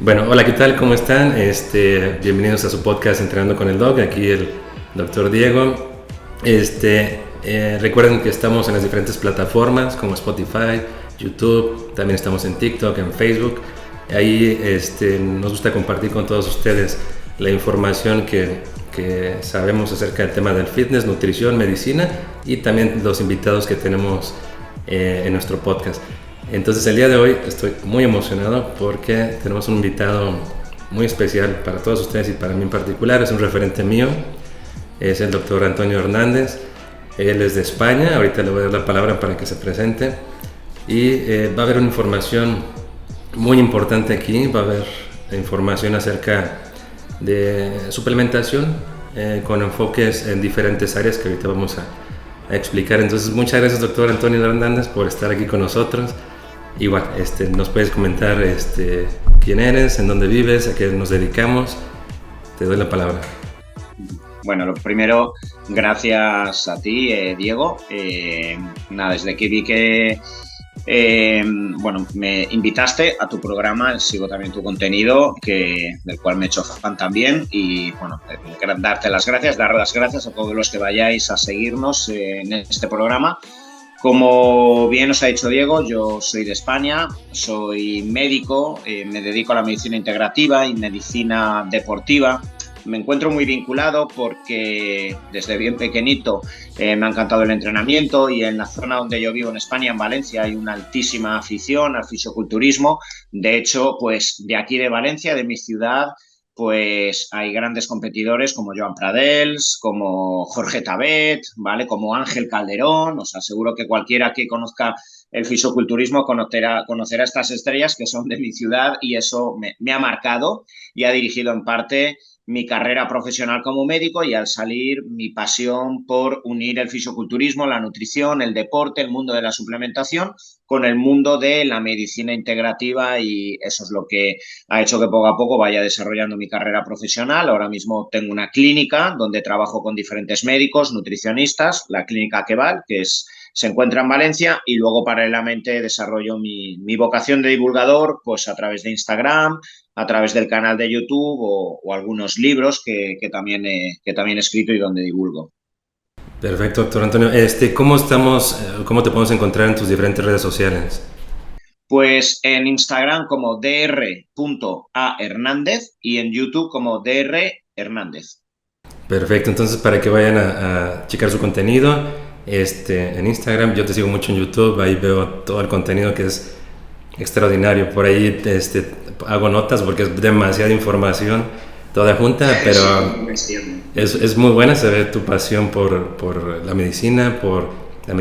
Bueno, hola, ¿qué tal? ¿Cómo están? Bienvenidos a su podcast Entrenando con el Doc. Aquí el doctor Diego. Recuerden que estamos en las diferentes plataformas como Spotify, YouTube, también estamos en TikTok, en Facebook. Ahí nos gusta compartir con todos ustedes la información que sabemos acerca del tema del fitness, nutrición, medicina y también los invitados que tenemos en nuestro podcast. Entonces el día de hoy estoy muy emocionado porque tenemos un invitado muy especial para todos ustedes y para mí en particular. Es un referente mío, es el doctor Antonio Hernández. Él es de España, ahorita le voy a dar la palabra para que se presente. Y va a haber una información muy importante aquí, va a haber información acerca de suplementación con enfoques en diferentes áreas que ahorita vamos a explicar. Entonces muchas gracias, doctor Antonio Hernández, por estar aquí con nosotros. Igual, nos puedes comentar quién eres, en dónde vives, a qué nos dedicamos. Te doy la palabra. Bueno, lo primero, gracias a ti, Diego. Desde que vi que me invitaste a tu programa, sigo también tu contenido, del cual me he hecho fan también. Y bueno, dar las gracias a todos los que vayáis a seguirnos en este programa. Como bien os ha dicho Diego, yo soy de España, soy médico, me dedico a la medicina integrativa y medicina deportiva. Me encuentro muy vinculado porque desde bien pequeñito me ha encantado el entrenamiento, y en la zona donde yo vivo en España, en Valencia, hay una altísima afición al fisiculturismo. De hecho, pues de aquí de Valencia, de mi ciudad, pues hay grandes competidores como Joan Pradels, como Jorge Tabet, ¿vale? Como Ángel Calderón. Os aseguro que cualquiera que conozca el fisiculturismo conocerá estas estrellas que son de mi ciudad, y eso me ha marcado y ha dirigido en parte mi carrera profesional como médico, y al salir mi pasión por unir el fisiculturismo, la nutrición, el deporte, el mundo de la suplementación con el mundo de la medicina integrativa, y eso es lo que ha hecho que poco a poco vaya desarrollando mi carrera profesional. Ahora mismo tengo una clínica donde trabajo con diferentes médicos, nutricionistas, la clínica Keval, se encuentra en Valencia, y luego paralelamente desarrollo mi vocación de divulgador pues a través de Instagram, a través del canal de YouTube o algunos libros que también he escrito y donde divulgo. Perfecto, doctor Antonio. ¿Cómo te podemos encontrar en tus diferentes redes sociales? Pues en Instagram como dr.ahernández y en YouTube como dr Hernández. Perfecto, entonces para que vayan a checar su contenido, en Instagram, yo te sigo mucho en YouTube, ahí veo todo el contenido que es extraordinario. Por ahí hago notas porque es demasiada información toda junta, pero es muy buena. Se ve tu pasión por la medicina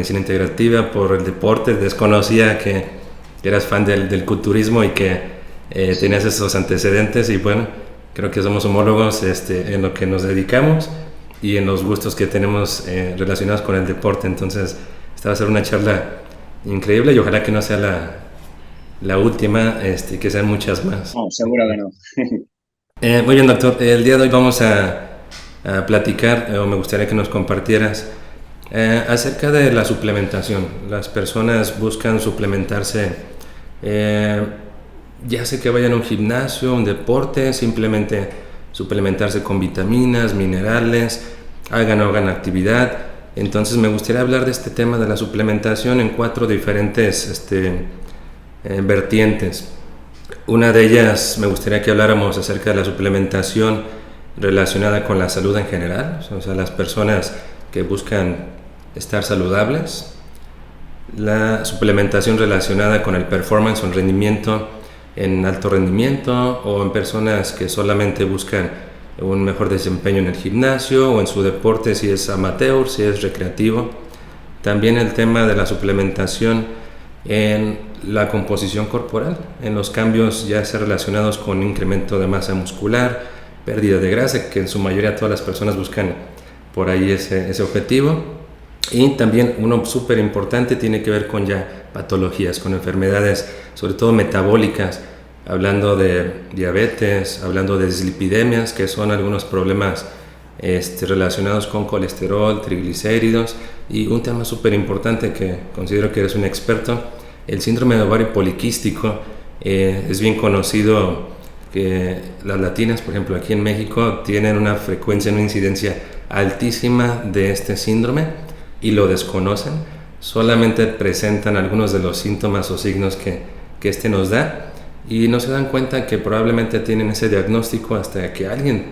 integrativa, por el deporte. Desconocía que eras fan del culturismo y que tenías esos antecedentes, y bueno, creo que somos homólogos en lo que nos dedicamos y en los gustos que tenemos relacionados con el deporte. Entonces, esta va a ser una charla increíble, y ojalá que no sea la última, que sean muchas más. No, seguro que no. Muy bien, doctor. El día de hoy vamos a platicar, o me gustaría que nos compartieras acerca de la suplementación. Las personas buscan suplementarse, ya sea que vayan a un gimnasio, un deporte, simplemente suplementarse con vitaminas, minerales, hagan o no hagan actividad. Entonces me gustaría hablar de este tema de la suplementación en 4 diferentes vertientes. Una de ellas, me gustaría que habláramos acerca de la suplementación relacionada con la salud en general, o sea, las personas que buscan estar saludables. La suplementación relacionada con el performance o el rendimiento en alto rendimiento, o en personas que solamente buscan un mejor desempeño en el gimnasio o en su deporte, si es amateur, si es recreativo. También el tema de la suplementación en la composición corporal, en los cambios ya sea relacionados con incremento de masa muscular, pérdida de grasa, que en su mayoría todas las personas buscan por ahí ese objetivo. Y también uno súper importante tiene que ver con ya patologías, con enfermedades, sobre todo metabólicas, hablando de diabetes, hablando de dislipidemias, que son algunos problemas relacionados con colesterol, triglicéridos, y un tema súper importante que considero que eres un experto, el síndrome de ovario poliquístico. Es bien conocido que las latinas, por ejemplo, aquí en México, tienen una frecuencia, una incidencia altísima de este síndrome y lo desconocen, solamente presentan algunos de los síntomas o signos que este nos da y no se dan cuenta que probablemente tienen ese diagnóstico hasta que alguien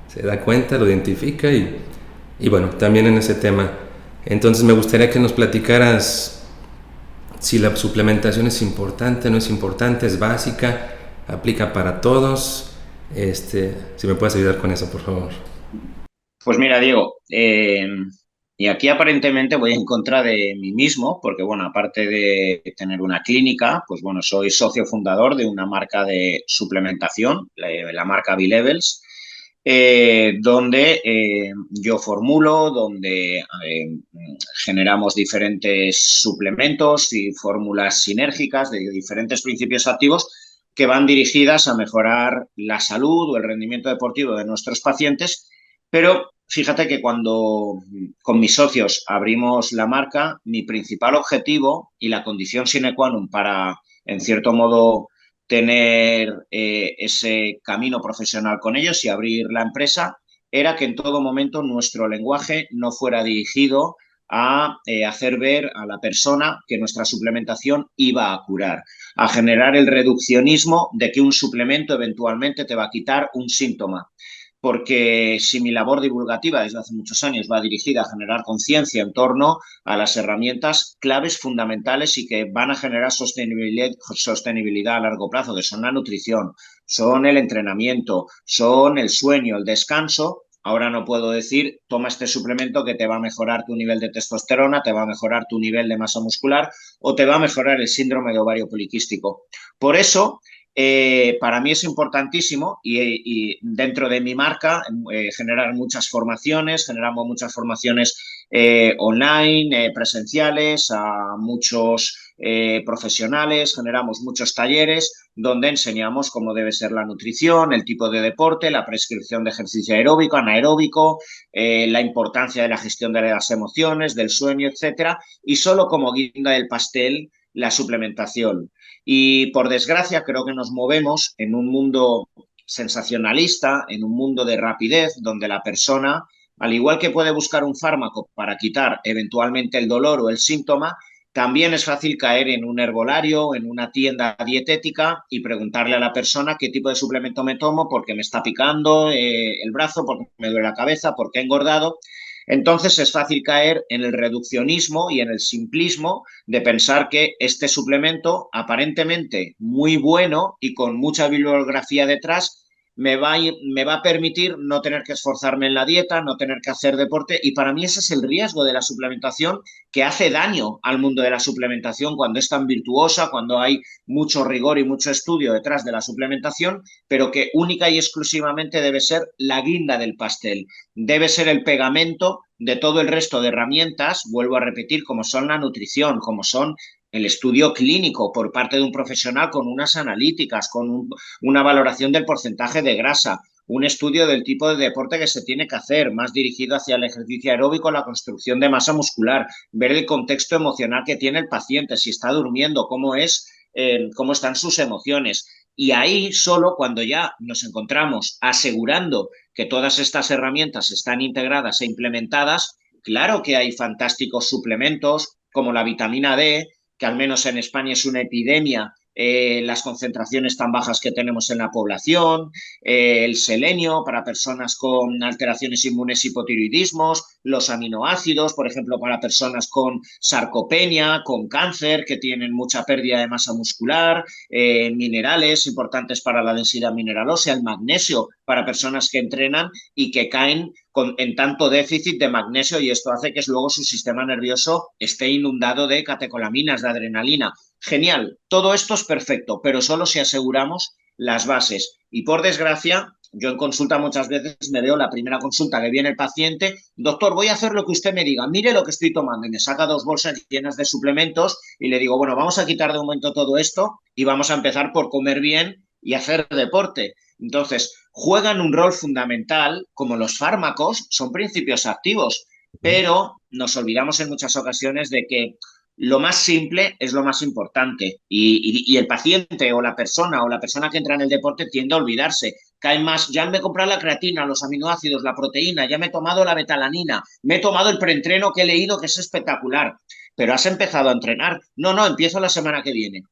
se da cuenta, lo identifica y bueno, también en ese tema. Entonces me gustaría que nos platicaras si la suplementación es importante, no es importante, es básica, aplica para todos. Si me puedes ayudar con eso, por favor. Pues mira, Diego, y aquí aparentemente voy en contra de mí mismo, porque bueno, aparte de tener una clínica, pues bueno, soy socio fundador de una marca de suplementación, la marca B-Levels, donde yo formulo, donde generamos diferentes suplementos y fórmulas sinérgicas de diferentes principios activos que van dirigidas a mejorar la salud o el rendimiento deportivo de nuestros pacientes, pero fíjate que cuando con mis socios abrimos la marca, mi principal objetivo y la condición sine qua non para, en cierto modo, tener ese camino profesional con ellos y abrir la empresa, era que en todo momento nuestro lenguaje no fuera dirigido a hacer ver a la persona que nuestra suplementación iba a curar, a generar el reduccionismo de que un suplemento eventualmente te va a quitar un síntoma, porque si mi labor divulgativa desde hace muchos años va dirigida a generar conciencia en torno a las herramientas claves fundamentales y que van a generar sostenibilidad a largo plazo, que son la nutrición, son el entrenamiento, son el sueño, el descanso. Ahora no puedo decir, toma este suplemento que te va a mejorar tu nivel de testosterona, te va a mejorar tu nivel de masa muscular o te va a mejorar el síndrome de ovario poliquístico. Por eso, para mí es importantísimo y dentro de mi marca generar muchas formaciones, generamos muchas formaciones online, presenciales, a muchos profesionales, generamos muchos talleres donde enseñamos cómo debe ser la nutrición, el tipo de deporte, la prescripción de ejercicio aeróbico, anaeróbico, la importancia de la gestión de las emociones, del sueño, etcétera, y solo como guinda del pastel la suplementación. Y por desgracia creo que nos movemos en un mundo sensacionalista, en un mundo de rapidez, donde la persona, al igual que puede buscar un fármaco para quitar eventualmente el dolor o el síntoma, también es fácil caer en un herbolario, en una tienda dietética y preguntarle a la persona qué tipo de suplemento me tomo, porque me está picando el brazo, porque me duele la cabeza, porque he engordado. Entonces es fácil caer en el reduccionismo y en el simplismo de pensar que este suplemento, aparentemente muy bueno y con mucha bibliografía detrás, me va a permitir no tener que esforzarme en la dieta, no tener que hacer deporte, y para mí ese es el riesgo de la suplementación, que hace daño al mundo de la suplementación cuando es tan virtuosa, cuando hay mucho rigor y mucho estudio detrás de la suplementación, pero que única y exclusivamente debe ser la guinda del pastel, debe ser el pegamento de todo el resto de herramientas, vuelvo a repetir, como son la nutrición, como son el estudio clínico por parte de un profesional con unas analíticas, con una valoración del porcentaje de grasa, un estudio del tipo de deporte que se tiene que hacer, más dirigido hacia el ejercicio aeróbico, la construcción de masa muscular, ver el contexto emocional que tiene el paciente, si está durmiendo, cómo están sus emociones. Y ahí solo cuando ya nos encontramos asegurando que todas estas herramientas están integradas e implementadas, claro que hay fantásticos suplementos como la vitamina D, que al menos en España es una epidemia, las concentraciones tan bajas que tenemos en la población, el selenio para personas con alteraciones inmunes, hipotiroidismos, los aminoácidos, por ejemplo, para personas con sarcopenia, con cáncer, que tienen mucha pérdida de masa muscular, minerales importantes para la densidad mineral ósea, el magnesio para personas que entrenan y que caen en tanto déficit de magnesio, y esto hace que luego su sistema nervioso esté inundado de catecolaminas, de adrenalina. Genial, todo esto es perfecto, pero solo si aseguramos las bases. Y por desgracia, yo en consulta muchas veces me veo la primera consulta que viene el paciente, doctor, voy a hacer lo que usted me diga, mire lo que estoy tomando, y me saca 2 bolsas llenas de suplementos y le digo, bueno, vamos a quitar de un momento todo esto y vamos a empezar por comer bien y hacer deporte. Entonces, juegan un rol fundamental, como los fármacos, son principios activos, pero nos olvidamos en muchas ocasiones de que lo más simple es lo más importante y el paciente o la persona que entra en el deporte tiende a olvidarse. Cae más, ya me he comprado la creatina, los aminoácidos, la proteína, ya me he tomado la betalanina, me he tomado el preentreno que he leído que es espectacular, pero has empezado a entrenar. No, no, empiezo la semana que viene.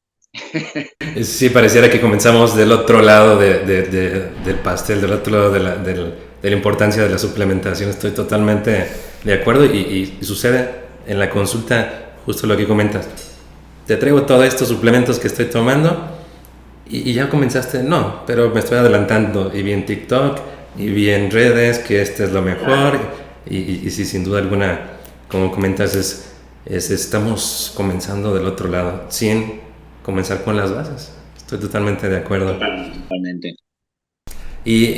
Sí, pareciera que comenzamos del otro lado del pastel, del otro lado de la importancia de la suplementación. Estoy totalmente de acuerdo y sucede en la consulta justo lo que comentas. Te traigo todos estos suplementos que estoy tomando y ya comenzaste, no, pero me estoy adelantando y vi en TikTok y vi en redes que este es lo mejor y sí, sin duda alguna, como comentas, estamos comenzando del otro lado, sin comenzar con las bases. Estoy totalmente de acuerdo. Totalmente. Y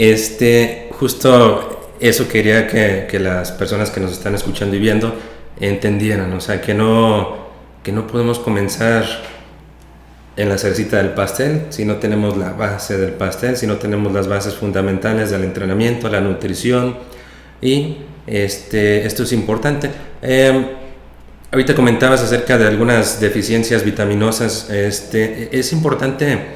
justo eso quería que las personas que nos están escuchando y viendo entendieran, o sea, que no podemos comenzar en la cerecita del pastel si no tenemos la base del pastel, si no tenemos las bases fundamentales del entrenamiento, la nutrición y esto es importante. Ahorita comentabas acerca de algunas deficiencias vitaminosas. Es importante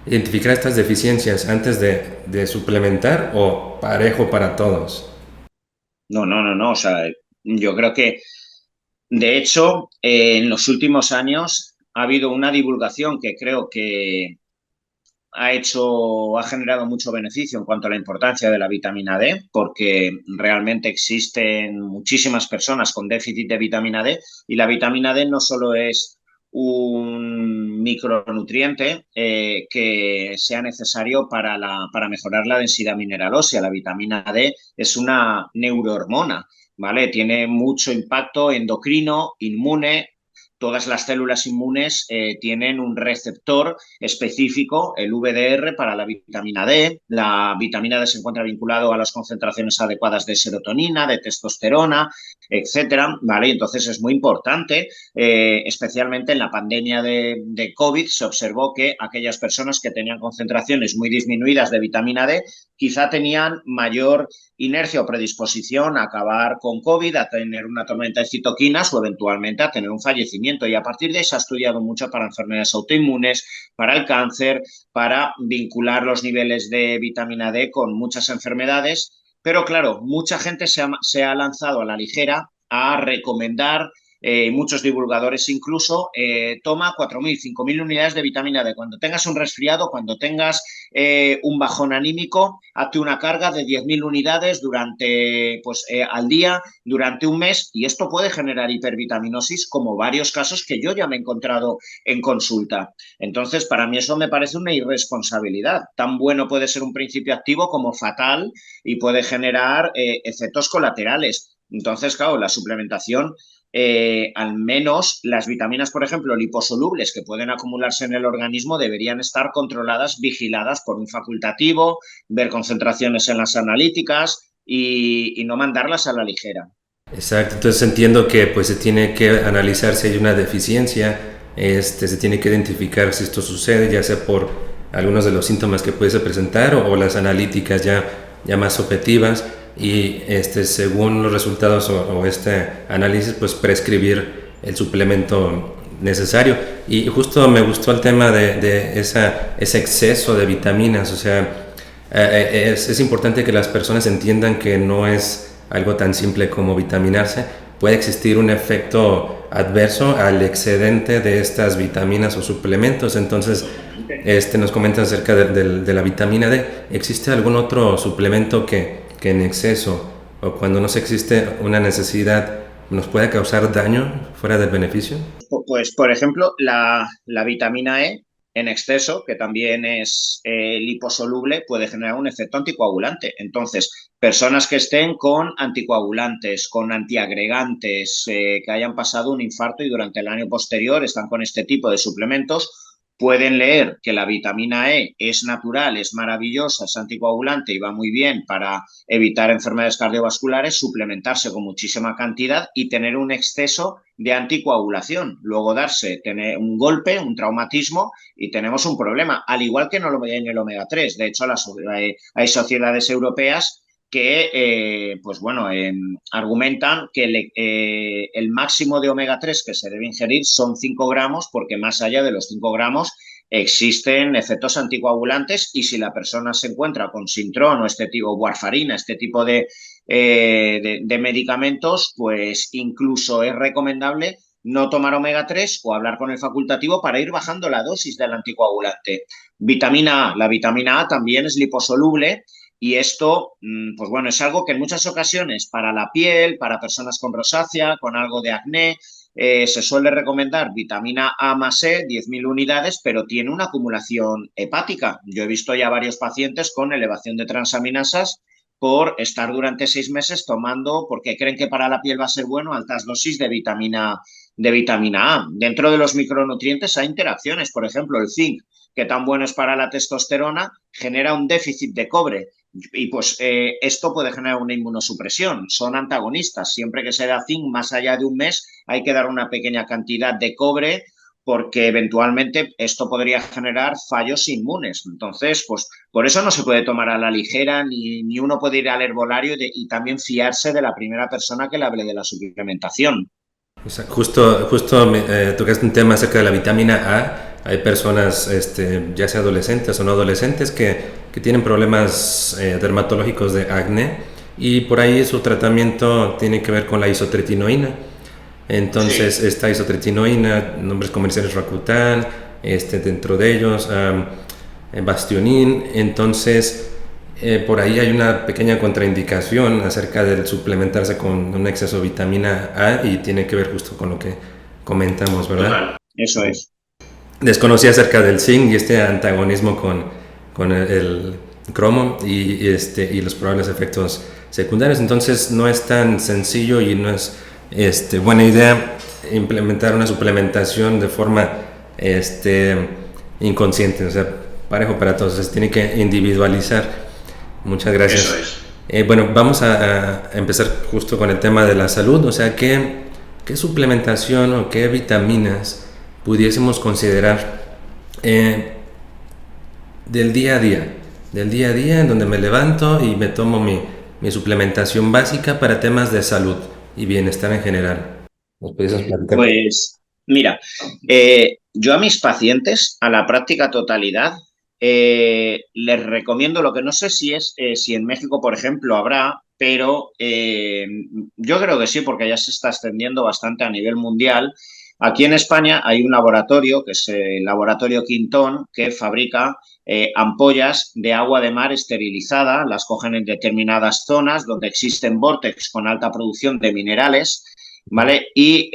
identificar estas deficiencias antes de suplementar o parejo para todos. No, no, no, no. O sea, yo creo que, de hecho, en los últimos años ha habido una divulgación que creo que ha generado mucho beneficio en cuanto a la importancia de la vitamina D, porque realmente existen muchísimas personas con déficit de vitamina D y la vitamina D no solo es un micronutriente que sea necesario para mejorar la densidad mineral ósea. La vitamina D es una neurohormona, ¿vale? Tiene mucho impacto endocrino, inmune. Todas las células inmunes tienen un receptor específico, el VDR, para la vitamina D. La vitamina D se encuentra vinculado a las concentraciones adecuadas de serotonina, de testosterona, etcétera, ¿vale? Entonces es muy importante, especialmente en la pandemia de COVID, se observó que aquellas personas que tenían concentraciones muy disminuidas de vitamina D quizá tenían mayor inercia o predisposición a acabar con COVID, a tener una tormenta de citoquinas o eventualmente a tener un fallecimiento. Y a partir de eso se ha estudiado mucho para enfermedades autoinmunes, para el cáncer, para vincular los niveles de vitamina D con muchas enfermedades. Pero claro, mucha gente se ha lanzado a la ligera a recomendar muchos divulgadores incluso, toma 4.000, 5.000 unidades de vitamina D. Cuando tengas un resfriado, cuando tengas un bajón anímico, hazte una carga de 10.000 unidades al día durante un mes y esto puede generar hipervitaminosis como varios casos que yo ya me he encontrado en consulta. Entonces, para mí eso me parece una irresponsabilidad. Tan bueno puede ser un principio activo como fatal y puede generar efectos colaterales. Entonces, claro, la suplementación al menos las vitaminas, por ejemplo, liposolubles que pueden acumularse en el organismo deberían estar controladas, vigiladas por un facultativo, ver concentraciones en las analíticas y no mandarlas a la ligera. Exacto, entonces entiendo que pues se tiene que analizar si hay una deficiencia, se tiene que identificar si esto sucede, ya sea por algunos de los síntomas que puede presentar o las analíticas ya más objetivas y según los resultados o este análisis pues prescribir el suplemento necesario. Y justo me gustó el tema de ese exceso de vitaminas, o sea, es importante que las personas entiendan que no es algo tan simple como vitaminarse. Puede existir un efecto adverso al excedente de estas vitaminas o suplementos. Entonces, nos comentan acerca de la vitamina D. ¿Existe algún otro suplemento que en exceso o cuando no se existe una necesidad nos puede causar daño fuera del beneficio? Pues, por ejemplo, la vitamina E en exceso, que también es liposoluble, puede generar un efecto anticoagulante. Entonces, personas que estén con anticoagulantes, con antiagregantes, que hayan pasado un infarto y durante el año posterior están con este tipo de suplementos, pueden leer que la vitamina E es natural, es maravillosa, es anticoagulante y va muy bien para evitar enfermedades cardiovasculares, suplementarse con muchísima cantidad y tener un exceso de anticoagulación. Luego tener un golpe, un traumatismo y tenemos un problema, al igual que en el omega 3. De hecho, hay sociedades europeas que, pues bueno, argumentan que el máximo de omega 3 que se debe ingerir son 5 gramos, porque más allá de los 5 gramos existen efectos anticoagulantes y si la persona se encuentra con Sintrom o este tipo, warfarina, este tipo de medicamentos, pues incluso es recomendable no tomar omega 3 o hablar con el facultativo para ir bajando la dosis del anticoagulante. Vitamina A. La vitamina A también es liposoluble y esto, pues bueno, es algo que en muchas ocasiones para la piel, para personas con rosácea, con algo de acné, se suele recomendar vitamina A más E, 10.000 unidades, pero tiene una acumulación hepática. Yo he visto ya varios pacientes con elevación de transaminasas por estar durante 6 meses tomando, porque creen que para la piel va a ser bueno, altas dosis de vitamina A. Dentro de los micronutrientes hay interacciones, por ejemplo, el zinc, que tan bueno es para la testosterona, genera un déficit de cobre y pues esto puede generar una inmunosupresión. Son antagonistas. Siempre que se da zinc más allá de un mes hay que dar una pequeña cantidad de cobre porque eventualmente esto podría generar fallos inmunes. Entonces, pues por eso no se puede tomar a la ligera ni uno puede ir al herbolario y también fiarse de la primera persona que le hable de la suplementación. O sea, justo tocaste un tema acerca de la vitamina A. Hay personas, ya sea adolescentes o no adolescentes, que tienen problemas dermatológicos de acné y por ahí su tratamiento tiene que ver con la isotretinoína. Entonces, sí, esta isotretinoína, nombres comerciales Rakutan, dentro de ellos Bastionin. Entonces, por ahí hay una pequeña contraindicación acerca del suplementarse con un exceso de vitamina A y tiene que ver justo con lo que comentamos, ¿verdad? Total, eso es. Desconocí acerca del zinc y este antagonismo con el cromo y los probables efectos secundarios. Entonces no es tan sencillo y no es buena idea implementar una suplementación de forma inconsciente, o sea, parejo para todos. Se tiene que individualizar. Muchas gracias. Eso es. Bueno, vamos a empezar justo con el tema de la salud, o sea, ¿qué suplementación o qué vitaminas pudiésemos considerar del día a día en donde me levanto y me tomo mi suplementación básica para temas de salud y bienestar en general? ¿Nos pudieses platicar? Pues mira, yo a mis pacientes, a la práctica totalidad, les recomiendo lo que no sé si en México, por ejemplo, habrá, pero yo creo que sí, porque ya se está extendiendo bastante a nivel mundial. Aquí en España hay un laboratorio, que es el Laboratorio Quintón, que fabrica ampollas de agua de mar esterilizada, las cogen en determinadas zonas donde existen vórtex con alta producción de minerales, ¿vale? Y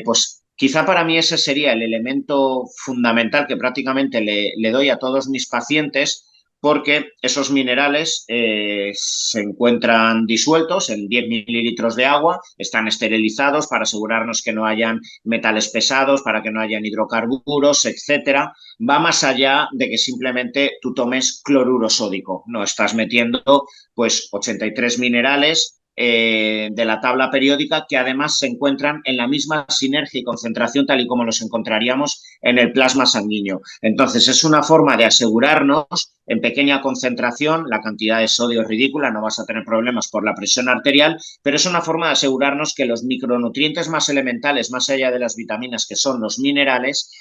pues quizá para mí ese sería el elemento fundamental que prácticamente le doy a todos mis pacientes porque esos minerales se encuentran disueltos en 10 mililitros de agua, están esterilizados para asegurarnos que no hayan metales pesados, para que no hayan hidrocarburos, etcétera. Va más allá de que simplemente tú tomes cloruro sódico, no estás metiendo pues 83 minerales de la tabla periódica que además se encuentran en la misma sinergia y concentración tal y como los encontraríamos en el plasma sanguíneo. Entonces es una forma de asegurarnos en pequeña concentración, la cantidad de sodio es ridícula, no vas a tener problemas por la presión arterial, pero es una forma de asegurarnos que los micronutrientes más elementales, más allá de las vitaminas que son los minerales,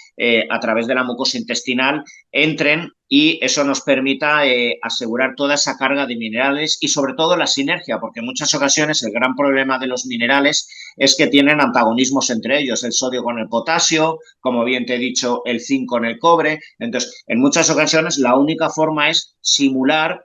a través de la mucosa intestinal entren y eso nos permita asegurar toda esa carga de minerales y sobre todo la sinergia, porque en muchas ocasiones el gran problema de los minerales es que tienen antagonismos entre ellos, el sodio con el potasio, como bien te he dicho, el zinc con el cobre. Entonces, en muchas ocasiones la única forma es simular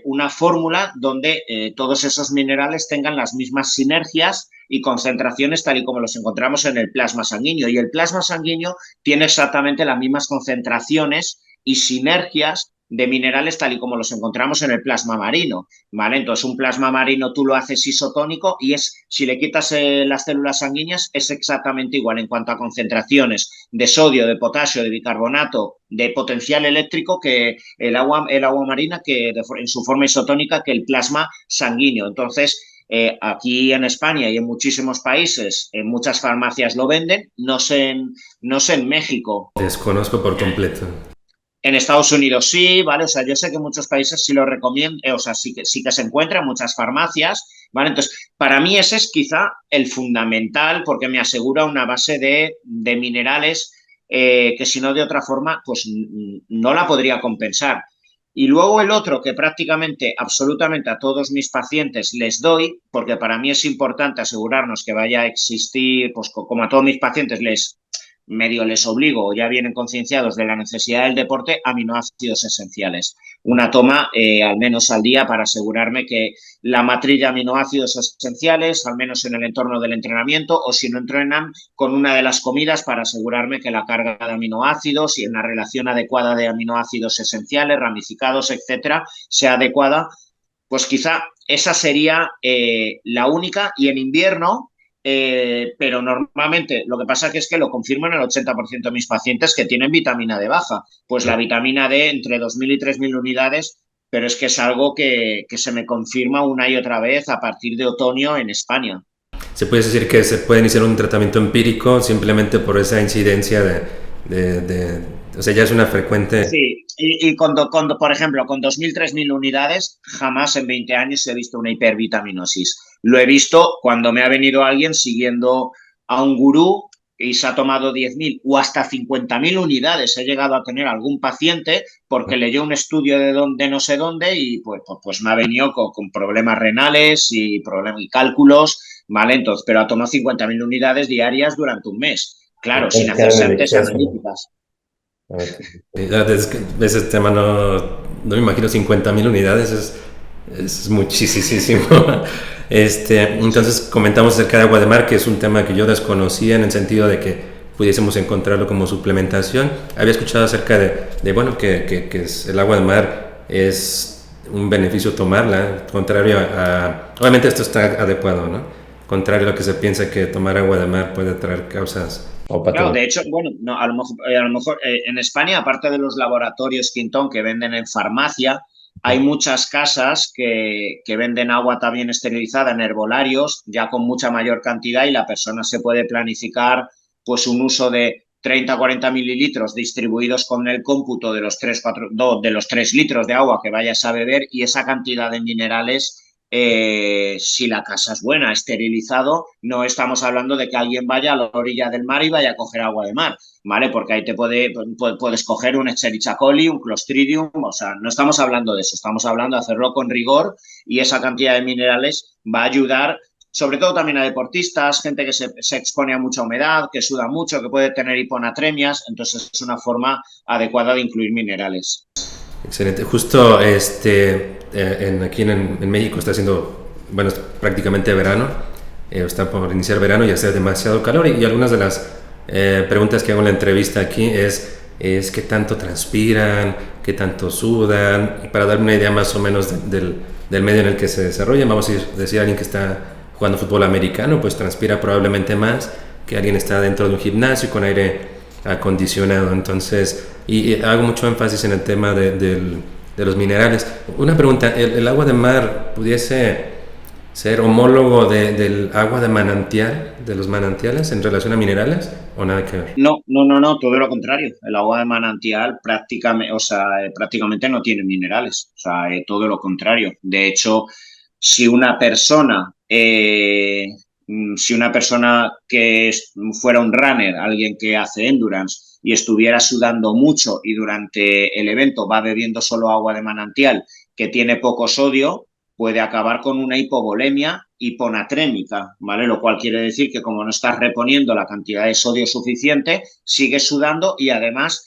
una fórmula donde todos esos minerales tengan las mismas sinergias y concentraciones tal y como los encontramos en el plasma sanguíneo. Y el plasma sanguíneo tiene exactamente las mismas concentraciones y sinergias de minerales tal y como los encontramos en el plasma marino, ¿vale? Entonces un plasma marino tú lo haces isotónico y si le quitas las células sanguíneas es exactamente igual en cuanto a concentraciones de sodio, de potasio, de bicarbonato, de potencial eléctrico que el agua marina que en su forma isotónica que el plasma sanguíneo. Entonces aquí en España y en muchísimos países, en muchas farmacias lo venden, no sé en México. Desconozco por completo. En Estados Unidos sí, ¿vale? O sea, yo sé que en muchos países sí lo recomiendan, o sea, sí que se encuentra en muchas farmacias, ¿vale? Entonces, para mí ese es quizá el fundamental porque me asegura una base de minerales que si no de otra forma, pues no la podría compensar. Y luego el otro que prácticamente, absolutamente a todos mis pacientes les doy, porque para mí es importante asegurarnos que vaya a existir, pues como a todos mis pacientes medio les obligo o ya vienen concienciados de la necesidad del deporte, aminoácidos esenciales. Una toma al menos al día para asegurarme que la matriz de aminoácidos esenciales, al menos en el entorno del entrenamiento, o si no entrenan, con una de las comidas para asegurarme que la carga de aminoácidos y en la relación adecuada de aminoácidos esenciales, ramificados, etcétera, sea adecuada. Pues quizá esa sería la única y en invierno pero normalmente lo que pasa es que lo confirman el 80% de mis pacientes que tienen vitamina D baja. Pues la vitamina D entre 2.000 y 3.000 unidades, pero es que es algo que se me confirma una y otra vez a partir de otoño en España. Se puede decir que se puede iniciar un tratamiento empírico simplemente por esa incidencia o sea, ya es una frecuente. Sí, y cuando, por ejemplo, con 2.000, 3.000 unidades, jamás en 20 años he visto una hipervitaminosis. Lo he visto cuando me ha venido alguien siguiendo a un gurú y se ha tomado 10.000 o hasta 50.000 unidades. He llegado a tener algún paciente porque leyó un estudio de no sé dónde y pues me ha venido con problemas renales y cálculos, ¿vale? Entonces, pero ha tomado 50.000 unidades diarias durante un mes. Claro, sin hacerse antes analíticas. Es que ese tema no me imagino 50.000 unidades, es muchísimo. Entonces comentamos acerca de agua de mar, que es un tema que yo desconocía en el sentido de que pudiésemos encontrarlo como suplementación. Había escuchado acerca bueno, que el agua de mar es un beneficio tomarla, contrario obviamente esto está adecuado, ¿no? Contrario a lo que se piensa que tomar agua de mar puede traer causas o Claro, de patologías. hecho, bueno, no, a lo mejor en España, aparte de los laboratorios Quintón que venden en farmacia, hay muchas casas que venden agua también esterilizada en herbolarios, ya con mucha mayor cantidad y la persona se puede planificar pues un uso de 30 o 40 mililitros distribuidos con el cómputo de los 3 4 de los 3 litros de agua que vayas a beber y esa cantidad de minerales si la casa es buena, esterilizado, no estamos hablando de que alguien vaya a la orilla del mar y vaya a coger agua de mar, ¿vale? Porque ahí puedes coger un Escherichia coli, un Clostridium, o sea, no estamos hablando de eso, estamos hablando de hacerlo con rigor y esa cantidad de minerales va a ayudar sobre todo también a deportistas, gente que se expone a mucha humedad, que suda mucho, que puede tener hiponatremias, entonces es una forma adecuada de incluir minerales. Excelente. Justo aquí en México está haciendo, bueno, es prácticamente verano, está por iniciar verano y hace demasiado calor y algunas de las preguntas que hago en la entrevista aquí es qué tanto transpiran, qué tanto sudan, y para darme una idea más o menos del medio en el que se desarrollan. Vamos a decir alguien que está jugando fútbol americano, pues transpira probablemente más que alguien está dentro de un gimnasio con aire acondicionado. Entonces, y hago mucho énfasis en el tema de los minerales. Una pregunta, ¿el agua de mar pudiese ser homólogo del agua de manantial, de los manantiales en relación a minerales o nada que ver? No, no, no, no, todo lo contrario. El agua de manantial prácticamente, o sea, prácticamente no tiene minerales, o sea, todo lo contrario. De hecho, si una persona, si una persona fuera un runner, alguien que hace endurance y estuviera sudando mucho y durante el evento va bebiendo solo agua de manantial que tiene poco sodio, puede acabar con una hipovolemia hiponatrémica, ¿vale? Lo cual quiere decir que como no estás reponiendo la cantidad de sodio suficiente, sigues sudando y además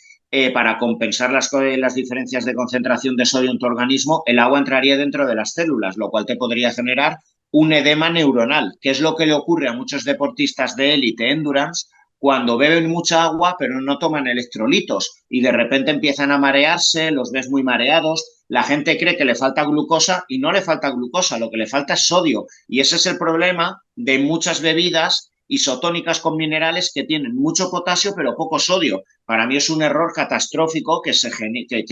para compensar las diferencias de concentración de sodio en tu organismo, el agua entraría dentro de las células, lo cual te podría generar un edema neuronal, que es lo que le ocurre a muchos deportistas de élite endurance cuando beben mucha agua pero no toman electrolitos y de repente empiezan a marearse, los ves muy mareados, la gente cree que le falta glucosa y no le falta glucosa, lo que le falta es sodio y ese es el problema de muchas bebidas isotónicas con minerales que tienen mucho potasio pero poco sodio. Para mí es un error catastrófico que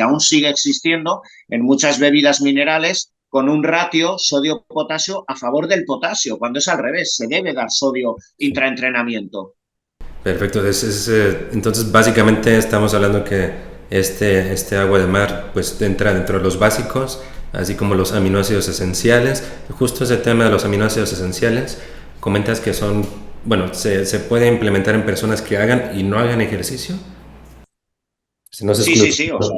aún sigue existiendo en muchas bebidas minerales con un ratio sodio-potasio a favor del potasio, cuando es al revés, se debe dar sodio intraentrenamiento. Perfecto. Entonces, básicamente estamos hablando que este agua de mar pues entra dentro de los básicos, así como los aminoácidos esenciales. Justo ese tema de los aminoácidos esenciales, comentas que son, bueno, se puede implementar en personas que hagan y no hagan ejercicio. Si no se Sí, excluye. sí, sí, o sea,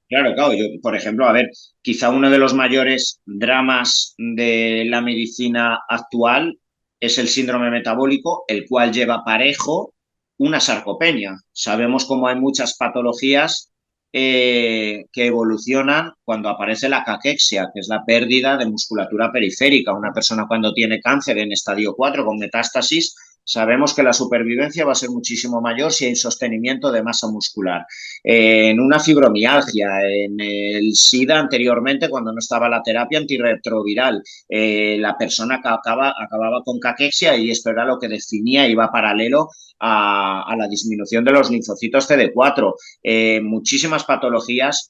claro, claro. Yo, por ejemplo, a ver, quizá uno de los mayores dramas de la medicina actual es el síndrome metabólico, el cual lleva parejo una sarcopenia. Sabemos cómo hay muchas patologías que evolucionan cuando aparece la caquexia, que es la pérdida de musculatura periférica. Una persona cuando tiene cáncer en estadio 4 con metástasis, sabemos que la supervivencia va a ser muchísimo mayor si hay sostenimiento de masa muscular. En una fibromialgia, en el SIDA anteriormente, cuando no estaba la terapia antirretroviral, la persona acababa con caquexia y esto era lo que definía, iba paralelo a la disminución de los linfocitos CD4. Muchísimas patologías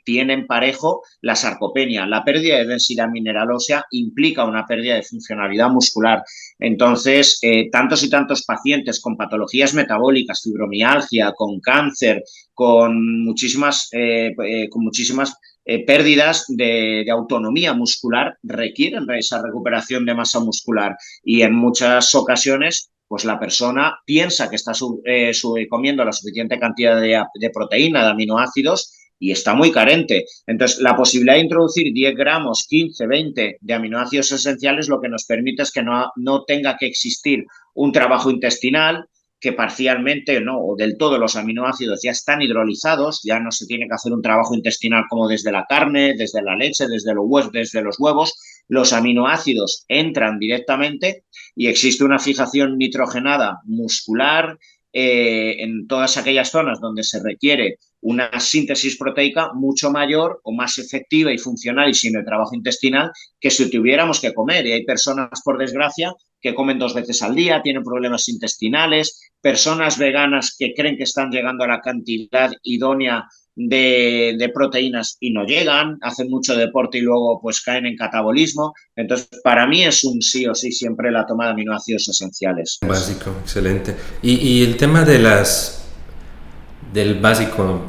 tienen parejo la sarcopenia. La pérdida de densidad mineral ósea implica una pérdida de funcionalidad muscular. Entonces, tantos y tantos pacientes con patologías metabólicas, fibromialgia, con cáncer, con muchísimas pérdidas de autonomía muscular, requieren esa recuperación de masa muscular y en muchas ocasiones pues la persona piensa que está comiendo la suficiente cantidad de proteína, de aminoácidos, y está muy carente. Entonces, la posibilidad de introducir 10 gramos, 15, 20 de aminoácidos esenciales lo que nos permite es que no tenga que existir un trabajo intestinal, que parcialmente no, o del todo los aminoácidos ya están hidrolizados, ya no se tiene que hacer un trabajo intestinal como desde la carne, desde la leche, desde los huevos. Los aminoácidos entran directamente y existe una fijación nitrogenada muscular en todas aquellas zonas donde se requiere una síntesis proteica mucho mayor o más efectiva y funcional y sin el trabajo intestinal que si tuviéramos que comer. Y hay personas, por desgracia, que comen 2 veces al día, tienen problemas intestinales, personas veganas que creen que están llegando a la cantidad idónea de proteínas y no llegan, hacen mucho deporte y luego pues caen en catabolismo. Entonces, para mí es un sí o sí siempre la toma de aminoácidos esenciales. Básico, excelente. Y el tema del básico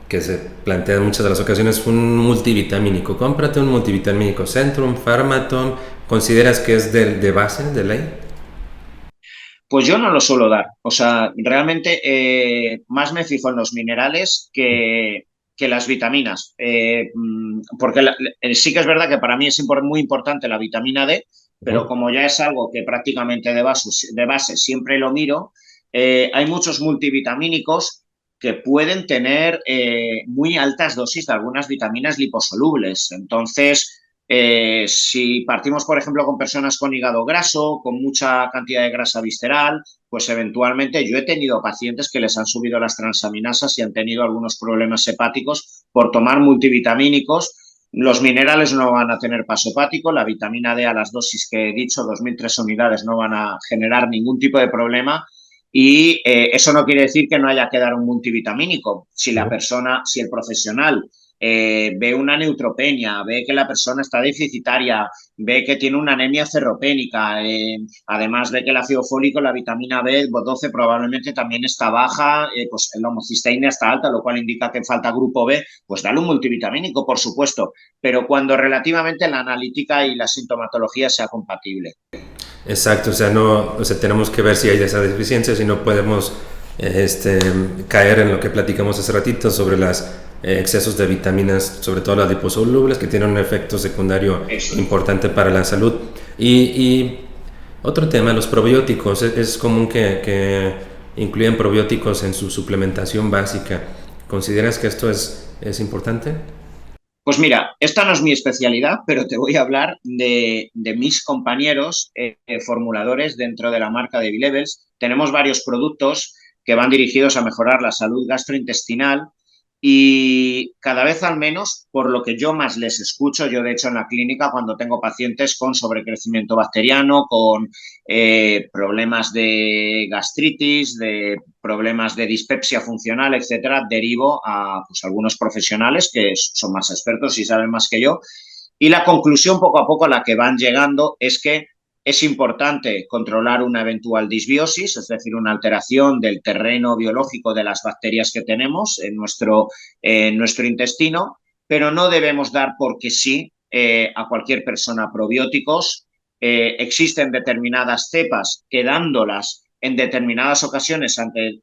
que se plantea en muchas de las ocasiones, un multivitamínico. Cómprate un multivitamínico, Centrum, Pharmaton. ¿Consideras que es de base, de ley? Pues yo no lo suelo dar. O sea, realmente más me fijo en los minerales que las vitaminas. Porque sí que es verdad que para mí es muy importante la vitamina D, pero como ya es algo que prácticamente de base siempre lo miro, hay muchos multivitamínicos que pueden tener muy altas dosis de algunas vitaminas liposolubles. Entonces, si partimos, por ejemplo, con personas con hígado graso, con mucha cantidad de grasa visceral, pues eventualmente yo he tenido pacientes que les han subido las transaminasas y han tenido algunos problemas hepáticos por tomar multivitamínicos. Los minerales no van a tener paso hepático, la vitamina D a las dosis que he dicho, 2003 unidades, no van a generar ningún tipo de problema. Y eso no quiere decir que no haya que dar un multivitamínico. Si la persona, si el profesional ve una neutropenia, ve que la persona está deficitaria, ve que tiene una anemia ferropénica, además ve que el ácido fólico, la vitamina B12 probablemente también está baja, pues la homocisteína está alta, lo cual indica que falta grupo B, pues dale un multivitamínico, por supuesto, pero cuando relativamente la analítica y la sintomatología sea compatible. Exacto, o sea, no, o sea, tenemos que ver si hay esa deficiencia, si no podemos caer en lo que platicamos hace ratito sobre los excesos de vitaminas, sobre todo las liposolubles, que tienen un efecto secundario Eso. importante para la salud. Y otro tema, los probióticos. Es común que incluyan probióticos en su suplementación básica. ¿Consideras que esto es importante? Pues mira, esta no es mi especialidad, pero te voy a hablar de mis compañeros formuladores dentro de la marca de B-Levels. Tenemos varios productos que van dirigidos a mejorar la salud gastrointestinal y cada vez al menos, por lo que yo más les escucho, yo de hecho en la clínica cuando tengo pacientes con sobrecrecimiento bacteriano, con problemas de gastritis, de problemas de dispepsia funcional, etcétera, derivo a pues, algunos profesionales que son más expertos y saben más que yo. Y la conclusión poco a poco a la que van llegando es que Es importante controlar una eventual disbiosis, es decir, una alteración del terreno biológico de las bacterias que tenemos en nuestro intestino, pero no debemos dar porque sí a cualquier persona probióticos. Existen determinadas cepas que dándolas en determinadas ocasiones ante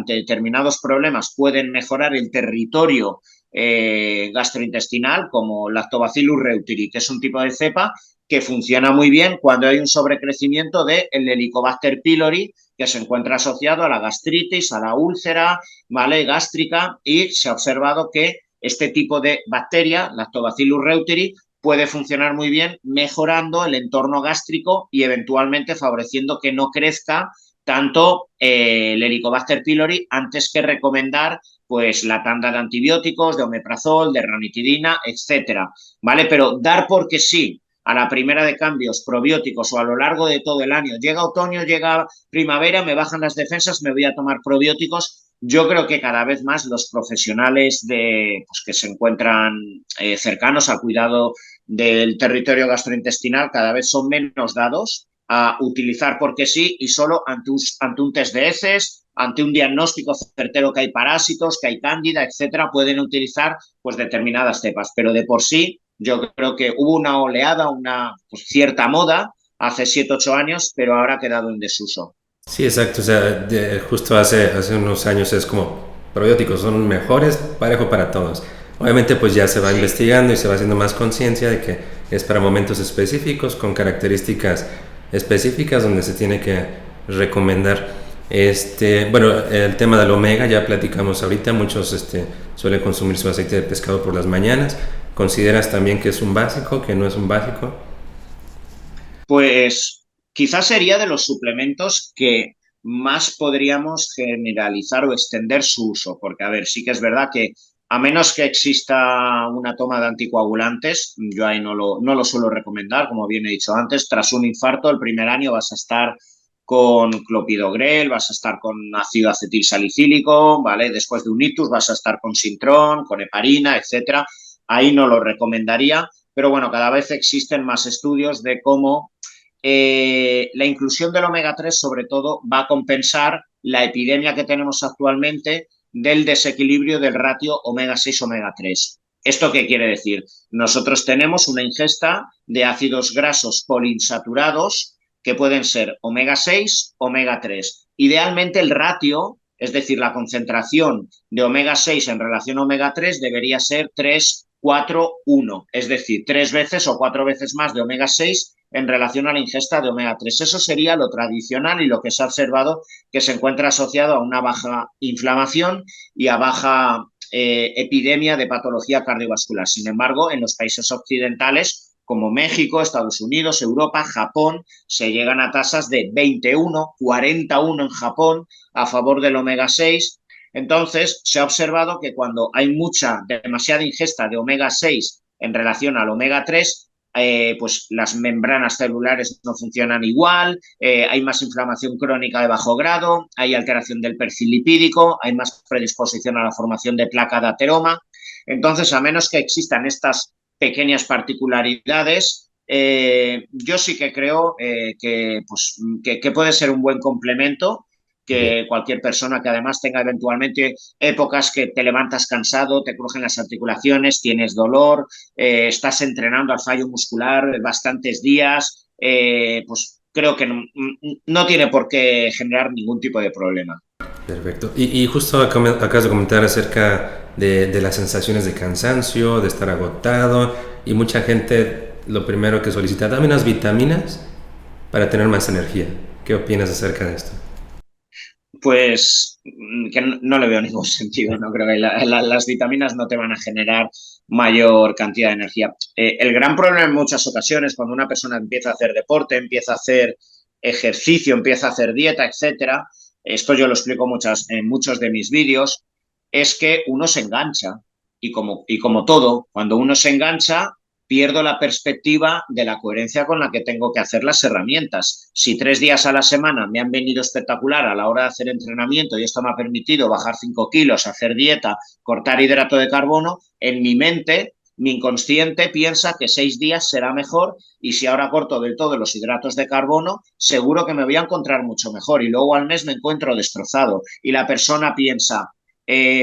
determinados problemas pueden mejorar el territorio gastrointestinal, como Lactobacillus reuteri, que es un tipo de cepa que funciona muy bien cuando hay un sobrecrecimiento del Helicobacter pylori, que se encuentra asociado a la gastritis, a la úlcera, ¿vale?, gástrica, y se ha observado que este tipo de bacteria, Lactobacillus reuteri, puede funcionar muy bien mejorando el entorno gástrico y eventualmente favoreciendo que no crezca tanto el Helicobacter pylori, antes que recomendar pues la tanda de antibióticos, de omeprazol, de ranitidina, etcétera, ¿vale? Pero dar porque sí a la primera de cambios probióticos o a lo largo de todo el año, llega otoño, llega primavera, me bajan las defensas, me voy a tomar probióticos. Yo creo que cada vez más los profesionales pues, que se encuentran cercanos al cuidado del territorio gastrointestinal cada vez son menos dados a utilizar porque sí y solo ante un test de heces, ante un diagnóstico certero que hay parásitos, que hay cándida, etcétera, pueden utilizar pues determinadas cepas, pero de por sí yo creo que hubo una oleada, una pues, cierta moda hace 7, 8 años, pero ahora ha quedado en desuso. Sí, exacto. O sea, justo hace unos años es como probióticos son mejores, parejo para todos. Obviamente pues ya se va Sí. investigando y se va haciendo más conciencia de que es para momentos específicos, con características específicas donde se tiene que recomendar. Bueno, el tema del omega ya platicamos ahorita, muchos suelen consumir su aceite de pescado por las mañanas. ¿Consideras también que es un básico, que no es un básico? Pues quizás sería de los suplementos que más podríamos generalizar o extender su uso, porque a ver, sí que es verdad que a menos que exista una toma de anticoagulantes, yo ahí no lo suelo recomendar, como bien he dicho antes, tras un infarto el primer año vas a estar con clopidogrel, vas a estar con ácido acetil salicílico, ¿vale? Después de un ictus vas a estar con Sintrón, con heparina, etcétera. Ahí no lo recomendaría, pero bueno, cada vez existen más estudios de cómo la inclusión del omega 3 sobre todo va a compensar la epidemia que tenemos actualmente del desequilibrio del ratio omega 6 omega 3. ¿Esto qué quiere decir? Nosotros tenemos una ingesta de ácidos grasos poliinsaturados que pueden ser omega 6, omega 3. Idealmente el ratio, es decir, la concentración de omega 6 en relación a omega 3 debería ser 3, 4, 1, es decir, 3 veces o 4 veces más de omega 6 en relación a la ingesta de omega 3. Eso sería lo tradicional y lo que se ha observado que se encuentra asociado a una baja inflamación y a baja epidemia de patología cardiovascular. Sin embargo, en los países occidentales, como México, Estados Unidos, Europa, Japón, se llegan a tasas de 21, 41 en Japón a favor del omega 6. Entonces, se ha observado que cuando hay demasiada ingesta de omega 6 en relación al omega 3, pues las membranas celulares no funcionan igual, hay más inflamación crónica de bajo grado, hay alteración del perfil lipídico, hay más predisposición a la formación de placa de ateroma. Entonces, a menos que existan estas pequeñas particularidades, yo sí que creo que puede ser un buen complemento Bien. que cualquier persona que además tenga eventualmente épocas que te levantas cansado, te crujen las articulaciones, tienes dolor, estás entrenando al fallo muscular bastantes días, pues creo que no tiene por qué generar ningún tipo de problema. Perfecto. Y justo acabas de comentar acerca de las sensaciones de cansancio, de estar agotado, y mucha gente lo primero que solicita, dame unas vitaminas para tener más energía. ¿Qué opinas acerca de esto? Pues que no le veo ningún sentido, no creo que las vitaminas no te van a generar mayor cantidad de energía. El gran problema en muchas ocasiones cuando una persona empieza a hacer deporte, empieza a hacer ejercicio, empieza a hacer dieta, etcétera, esto yo lo explico en muchos de mis vídeos, es que uno se engancha y como todo, cuando uno se engancha pierdo la perspectiva de la coherencia con la que tengo que hacer las herramientas. Si 3 días a la semana me han venido espectacular a la hora de hacer entrenamiento y esto me ha permitido bajar 5 kilos, hacer dieta, cortar hidrato de carbono, en mi mente mi inconsciente piensa que 6 días será mejor y si ahora corto del todo los hidratos de carbono, seguro que me voy a encontrar mucho mejor y luego al mes me encuentro destrozado y la persona piensa,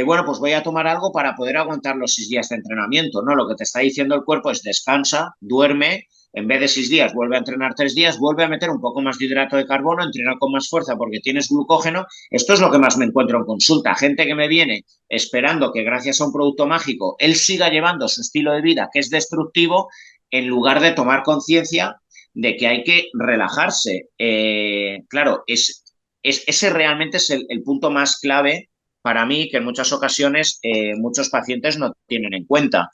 bueno, pues voy a tomar algo para poder aguantar los 6 días de entrenamiento. No, lo que te está diciendo el cuerpo es descansa, duerme, en vez de 6 días, vuelve a entrenar 3 días, vuelve a meter un poco más de hidrato de carbono, entrenar con más fuerza porque tienes glucógeno. Esto es lo que más me encuentro en consulta. Gente que me viene esperando que gracias a un producto mágico él siga llevando su estilo de vida, que es destructivo, en lugar de tomar conciencia de que hay que relajarse. Claro, ese realmente es el punto más clave para mí que en muchas ocasiones muchos pacientes no tienen en cuenta.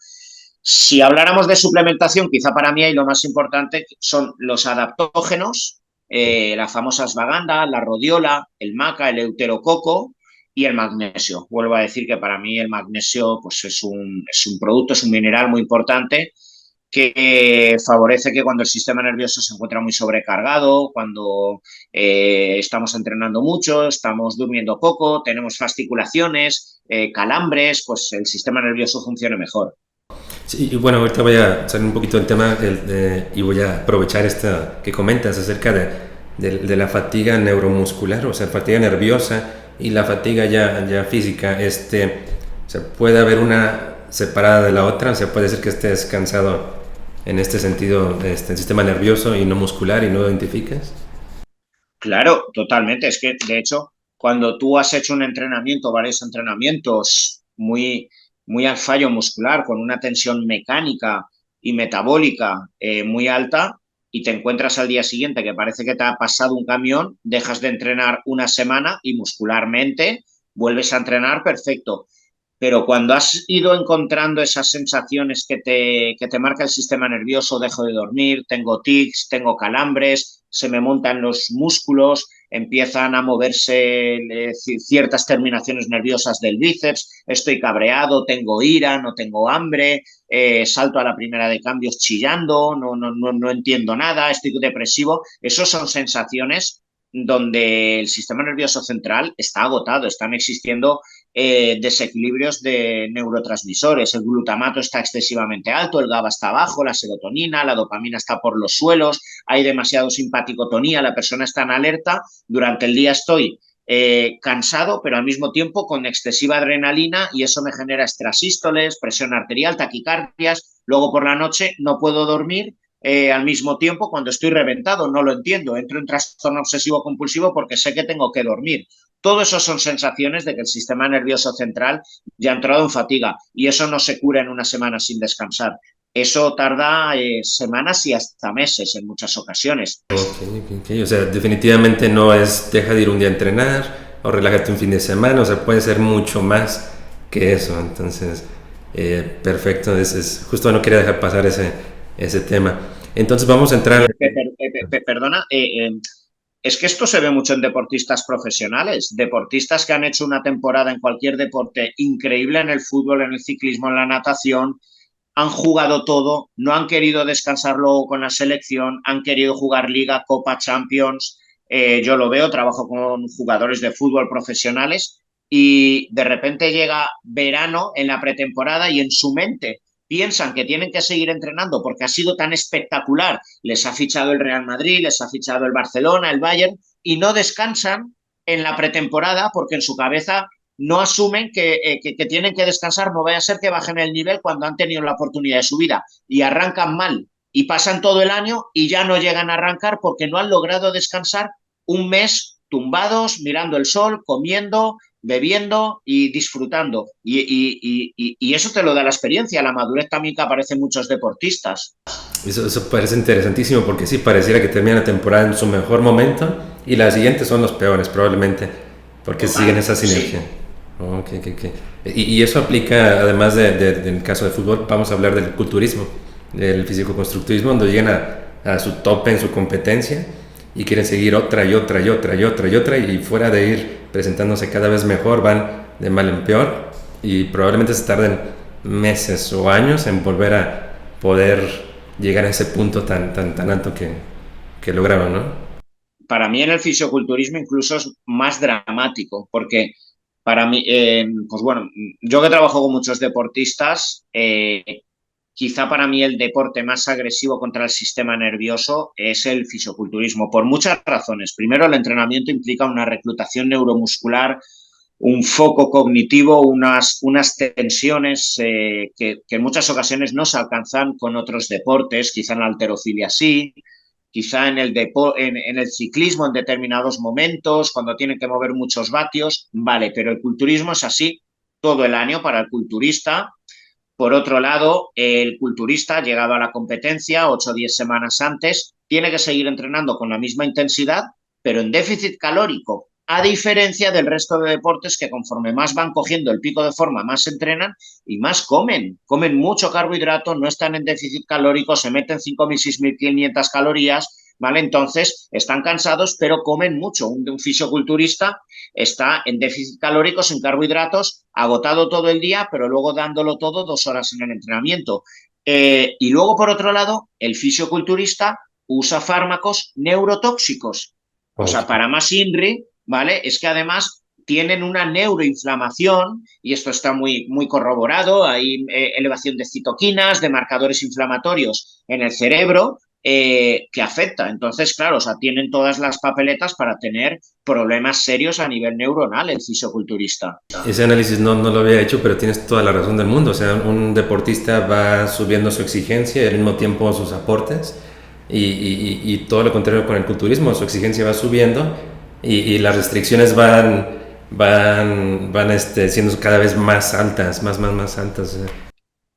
Si habláramos de suplementación, quizá para mí ahí lo más importante son los adaptógenos, las famosas Ashwagandha, la rodiola, el maca, el euterococo y el magnesio. Vuelvo a decir que para mí el magnesio pues es un producto, es un mineral muy importante que favorece que cuando el sistema nervioso se encuentra muy sobrecargado, cuando estamos entrenando mucho, estamos durmiendo poco, tenemos fasciculaciones, calambres, pues el sistema nervioso funcione mejor. Sí, y bueno, ahorita voy a salir un poquito del tema y voy a aprovechar esto que comentas acerca de la fatiga neuromuscular, o sea, fatiga nerviosa y la fatiga ya física. ¿Se puede haber una separada de la otra? O sea, puede ser que estés cansado en este sentido, el sistema nervioso y no muscular y no lo identificas. Claro, totalmente. Es que, de hecho, cuando tú has hecho un entrenamiento, varios entrenamientos muy al fallo muscular, con una tensión mecánica y metabólica muy alta, y te encuentras al día siguiente que parece que te ha pasado un camión, dejas de entrenar una semana y muscularmente vuelves a entrenar perfecto. Pero cuando has ido encontrando esas sensaciones que te marca el sistema nervioso, dejo de dormir, tengo tics, tengo calambres, se me montan los músculos, empiezan a moverse ciertas terminaciones nerviosas del bíceps, estoy cabreado, tengo ira, no tengo hambre, salto a la primera de cambios chillando, no entiendo nada, estoy depresivo. Esas son sensaciones donde el sistema nervioso central está agotado, están existiendo desequilibrios de neurotransmisores. El glutamato está excesivamente alto, el GABA está bajo, la serotonina, la dopamina está por los suelos, hay demasiado simpaticotonía, la persona está en alerta. Durante el día estoy cansado, pero al mismo tiempo con excesiva adrenalina y eso me genera estrasístoles, presión arterial, taquicardias. Luego por la noche no puedo dormir. Al mismo tiempo, cuando estoy reventado, no lo entiendo, entro en trastorno obsesivo compulsivo porque sé que tengo que dormir. Todo eso son sensaciones de que el sistema nervioso central ya ha entrado en fatiga y eso no se cura en una semana sin descansar. Eso tarda semanas y hasta meses en muchas ocasiones. Ok. O sea, definitivamente no es deja de ir un día a entrenar o relájate un fin de semana, o sea, puede ser mucho más que eso. Entonces, perfecto, justo no quería dejar pasar ese tema. Entonces vamos a entrar. Perdona, es que esto se ve mucho en deportistas profesionales, deportistas que han hecho una temporada en cualquier deporte increíble, en el fútbol, en el ciclismo, en la natación, han jugado todo, no han querido descansar luego con la selección, han querido jugar Liga, Copa, Champions. Yo lo veo, trabajo con jugadores de fútbol profesionales y de repente llega verano en la pretemporada y en su mente piensan que tienen que seguir entrenando porque ha sido tan espectacular. Les ha fichado el Real Madrid, les ha fichado el Barcelona, el Bayern y no descansan en la pretemporada porque en su cabeza no asumen que tienen que descansar, no vaya a ser que bajen el nivel cuando han tenido la oportunidad de su vida y arrancan mal y pasan todo el año y ya no llegan a arrancar porque no han logrado descansar un mes tumbados, mirando el sol, comiendo, bebiendo y disfrutando. Y eso te lo da la experiencia, la madurez también que aparece en muchos deportistas. Eso parece interesantísimo porque sí, pareciera que termina la temporada en su mejor momento y las siguientes son los peores probablemente porque Total, siguen esa sinergia. sí. Ok. Y eso aplica, además del caso de fútbol, vamos a hablar del culturismo, del fisicoconstructivismo, donde llegan a su tope en su competencia y quieren seguir otra y fuera de ir presentándose cada vez mejor, van de mal en peor y probablemente se tarden meses o años en volver a poder llegar a ese punto tan alto que lograron, ¿no? Para mí en el fisioculturismo incluso es más dramático, porque para mí, pues bueno, yo que trabajo con muchos deportistas, quizá para mí el deporte más agresivo contra el sistema nervioso es el fisiculturismo, por muchas razones. Primero, el entrenamiento implica una reclutación neuromuscular, un foco cognitivo, unas tensiones que en muchas ocasiones no se alcanzan con otros deportes, quizá en la halterofilia sí, quizá en el ciclismo en determinados momentos, cuando tienen que mover muchos vatios, vale, pero el culturismo es así todo el año para el culturista. Por otro lado, el culturista, llegado a la competencia 8 o 10 semanas antes, tiene que seguir entrenando con la misma intensidad, pero en déficit calórico, a diferencia del resto de deportes que conforme más van cogiendo el pico de forma, más entrenan y más comen. Comen mucho carbohidrato, no están en déficit calórico, se meten 5.000, 6.500 calorías, ¿vale? Entonces están cansados, pero comen mucho. Un fisioculturista está en déficit calórico, sin carbohidratos, agotado todo el día, pero luego dándolo todo 2 horas en el entrenamiento. Y luego, por otro lado, el fisioculturista usa fármacos neurotóxicos. O sea, para más INRI, ¿vale? Es que además tienen una neuroinflamación, y esto está muy corroborado, hay elevación de citoquinas, de marcadores inflamatorios en el cerebro, que afecta. Entonces, claro, o sea, tienen todas las papeletas para tener problemas serios a nivel neuronal el fisioculturista. Ese análisis no lo había hecho, pero tienes toda la razón del mundo. O sea, un deportista va subiendo su exigencia y al mismo tiempo sus aportes, y todo lo contrario con el culturismo, su exigencia va subiendo y las restricciones van siendo cada vez más altas, más altas.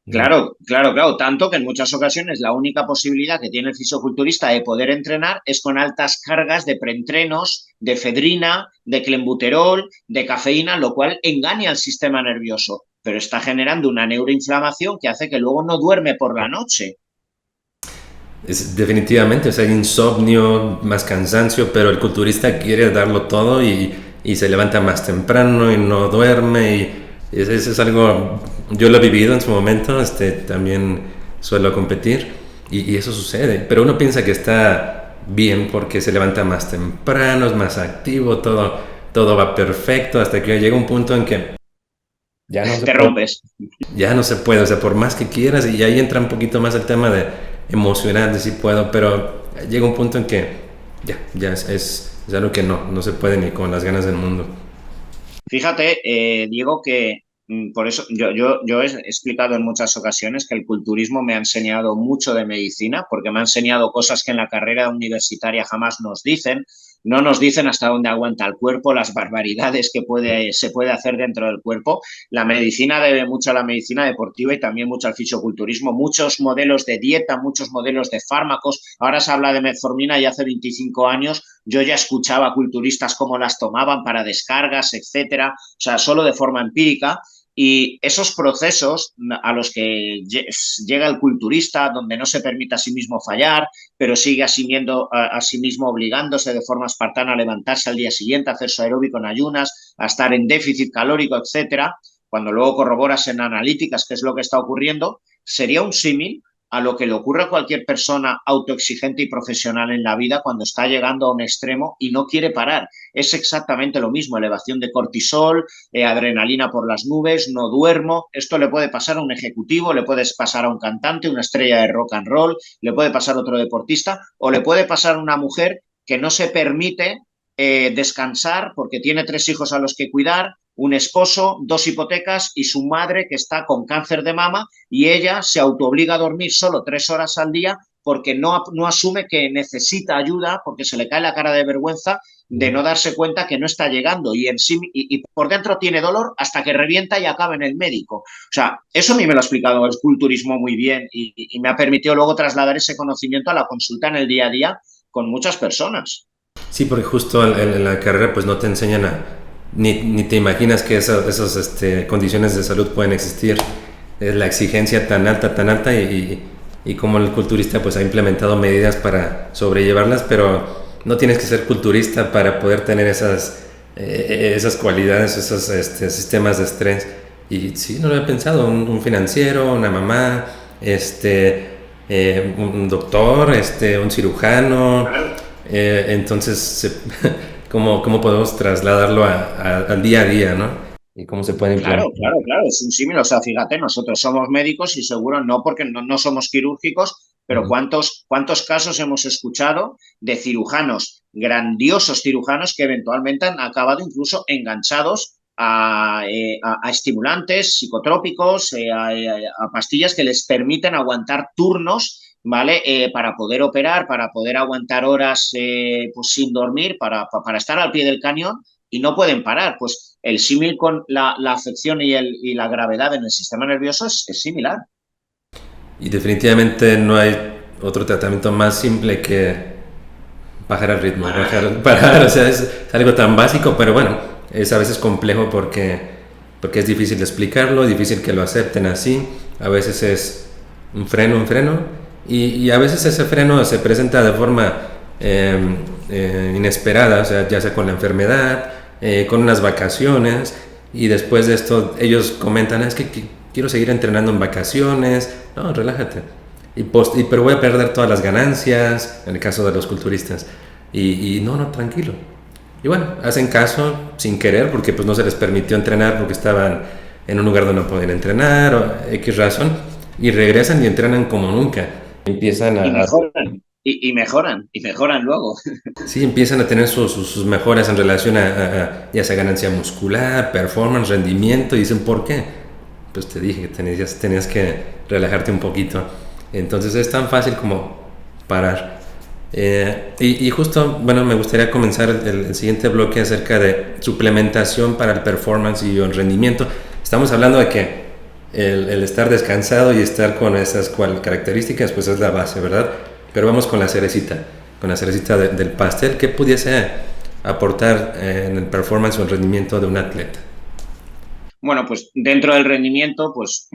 Claro, claro, claro. Tanto que en muchas ocasiones la única posibilidad que tiene el fisioculturista de poder entrenar es con altas cargas de preentrenos, de efedrina, de clenbuterol, de cafeína, lo cual engaña al sistema nervioso, pero está generando una neuroinflamación que hace que luego no duerme por la noche. Definitivamente, o sea, hay insomnio, más cansancio, pero el culturista quiere darlo todo y se levanta más temprano y no duerme, y eso es algo, yo lo he vivido en su momento, también suelo competir y eso sucede, pero uno piensa que está bien porque se levanta más temprano, es más activo, todo va perfecto, hasta que llega un punto en que ya no se Te puede, rompes. ya no se puede, o sea, por más que quieras, y ahí entra un poquito más el tema de emocional, de si puedo, pero llega un punto en que ya es algo que no se puede ni con las ganas del mundo. Fíjate, Diego, que por eso yo he explicado en muchas ocasiones que el culturismo me ha enseñado mucho de medicina, porque me ha enseñado cosas que en la carrera universitaria jamás nos dicen. No nos dicen hasta dónde aguanta el cuerpo, las barbaridades que se puede hacer dentro del cuerpo. La medicina debe mucho a la medicina deportiva y también mucho al fisioculturismo. Muchos modelos de dieta, muchos modelos de fármacos. Ahora se habla de metformina y hace 25 años yo ya escuchaba a culturistas cómo las tomaban para descargas, etcétera, o sea, solo de forma empírica. Y esos procesos a los que llega el culturista, donde no se permite a sí mismo fallar, pero sigue a sí mismo obligándose de forma espartana a levantarse al día siguiente, a hacer su aeróbico en ayunas, a estar en déficit calórico, etcétera, cuando luego corroboras en analíticas qué es lo que está ocurriendo, sería un símil a lo que le ocurre a cualquier persona autoexigente y profesional en la vida cuando está llegando a un extremo y no quiere parar. Es exactamente lo mismo, elevación de cortisol, adrenalina por las nubes, no duermo. Esto le puede pasar a un ejecutivo, le puede pasar a un cantante, una estrella de rock and roll, le puede pasar a otro deportista o le puede pasar a una mujer que no se permite descansar porque tiene 3 hijos a los que cuidar, un esposo, 2 hipotecas y su madre que está con cáncer de mama, y ella se autoobliga a dormir solo 3 horas al día porque no asume que necesita ayuda, porque se le cae la cara de vergüenza de no darse cuenta que no está llegando, y por dentro tiene dolor hasta que revienta y acaba en el médico. O sea, eso a mí me lo ha explicado el culturismo muy bien y me ha permitido luego trasladar ese conocimiento a la consulta en el día a día con muchas personas. Sí, porque justo en la carrera pues no te enseñan ni te imaginas que esas condiciones de salud pueden existir. Es la exigencia tan alta, y como el culturista pues ha implementado medidas para sobrellevarlas, pero no tienes que ser culturista para poder tener esas cualidades, esos sistemas de estrés. Y sí, no lo había pensado, un financiero, una mamá, un doctor, un cirujano. Entonces, ¿cómo podemos trasladarlo al día a día, ¿no? y cómo se puede Claro, implementar. claro, claro, es un símil. O sea, fíjate, nosotros somos médicos y seguro no porque no somos quirúrgicos, pero Ujú. ¿cuántos casos hemos escuchado de cirujanos, grandiosos cirujanos que eventualmente han acabado incluso enganchados a estimulantes psicotrópicos, a pastillas que les permiten aguantar turnos, ¿vale? Para poder operar, para poder aguantar horas pues sin dormir, para estar al pie del cañón y no pueden parar. Pues el símil con la afección y la gravedad en el sistema nervioso es similar. Y definitivamente no hay otro tratamiento más simple que bajar el ritmo, bajar, parar, o sea, es algo tan básico, pero bueno, es a veces complejo porque es difícil de explicarlo, difícil que lo acepten así, a veces es un freno, y a veces ese freno se presenta de forma inesperada, o sea, ya sea con la enfermedad, con unas vacaciones, y después de esto ellos comentan, es que quiero seguir entrenando en vacaciones, no, relájate, pero voy a perder todas las ganancias, en el caso de los culturistas. Y no, no, tranquilo. Y bueno, hacen caso sin querer porque pues no se les permitió entrenar porque estaban en un lugar donde no podían entrenar o X razón. Y regresan y entrenan como nunca. Empiezan Y a, mejoran, y mejoran luego. sí, empiezan a tener sus mejoras en relación a ya sea ganancia muscular, performance, rendimiento. Y dicen, ¿por qué? Pues te dije que tenías que relajarte un poquito. Entonces es tan fácil como parar. Y justo, bueno, me gustaría comenzar el siguiente bloque acerca de suplementación para el performance y el rendimiento. Estamos hablando de que el estar descansado y estar con esas características, pues es la base, ¿verdad? Pero vamos con la cerecita del pastel. ¿Qué pudiese aportar en el performance o el rendimiento de un atleta? Bueno, pues dentro del rendimiento, pues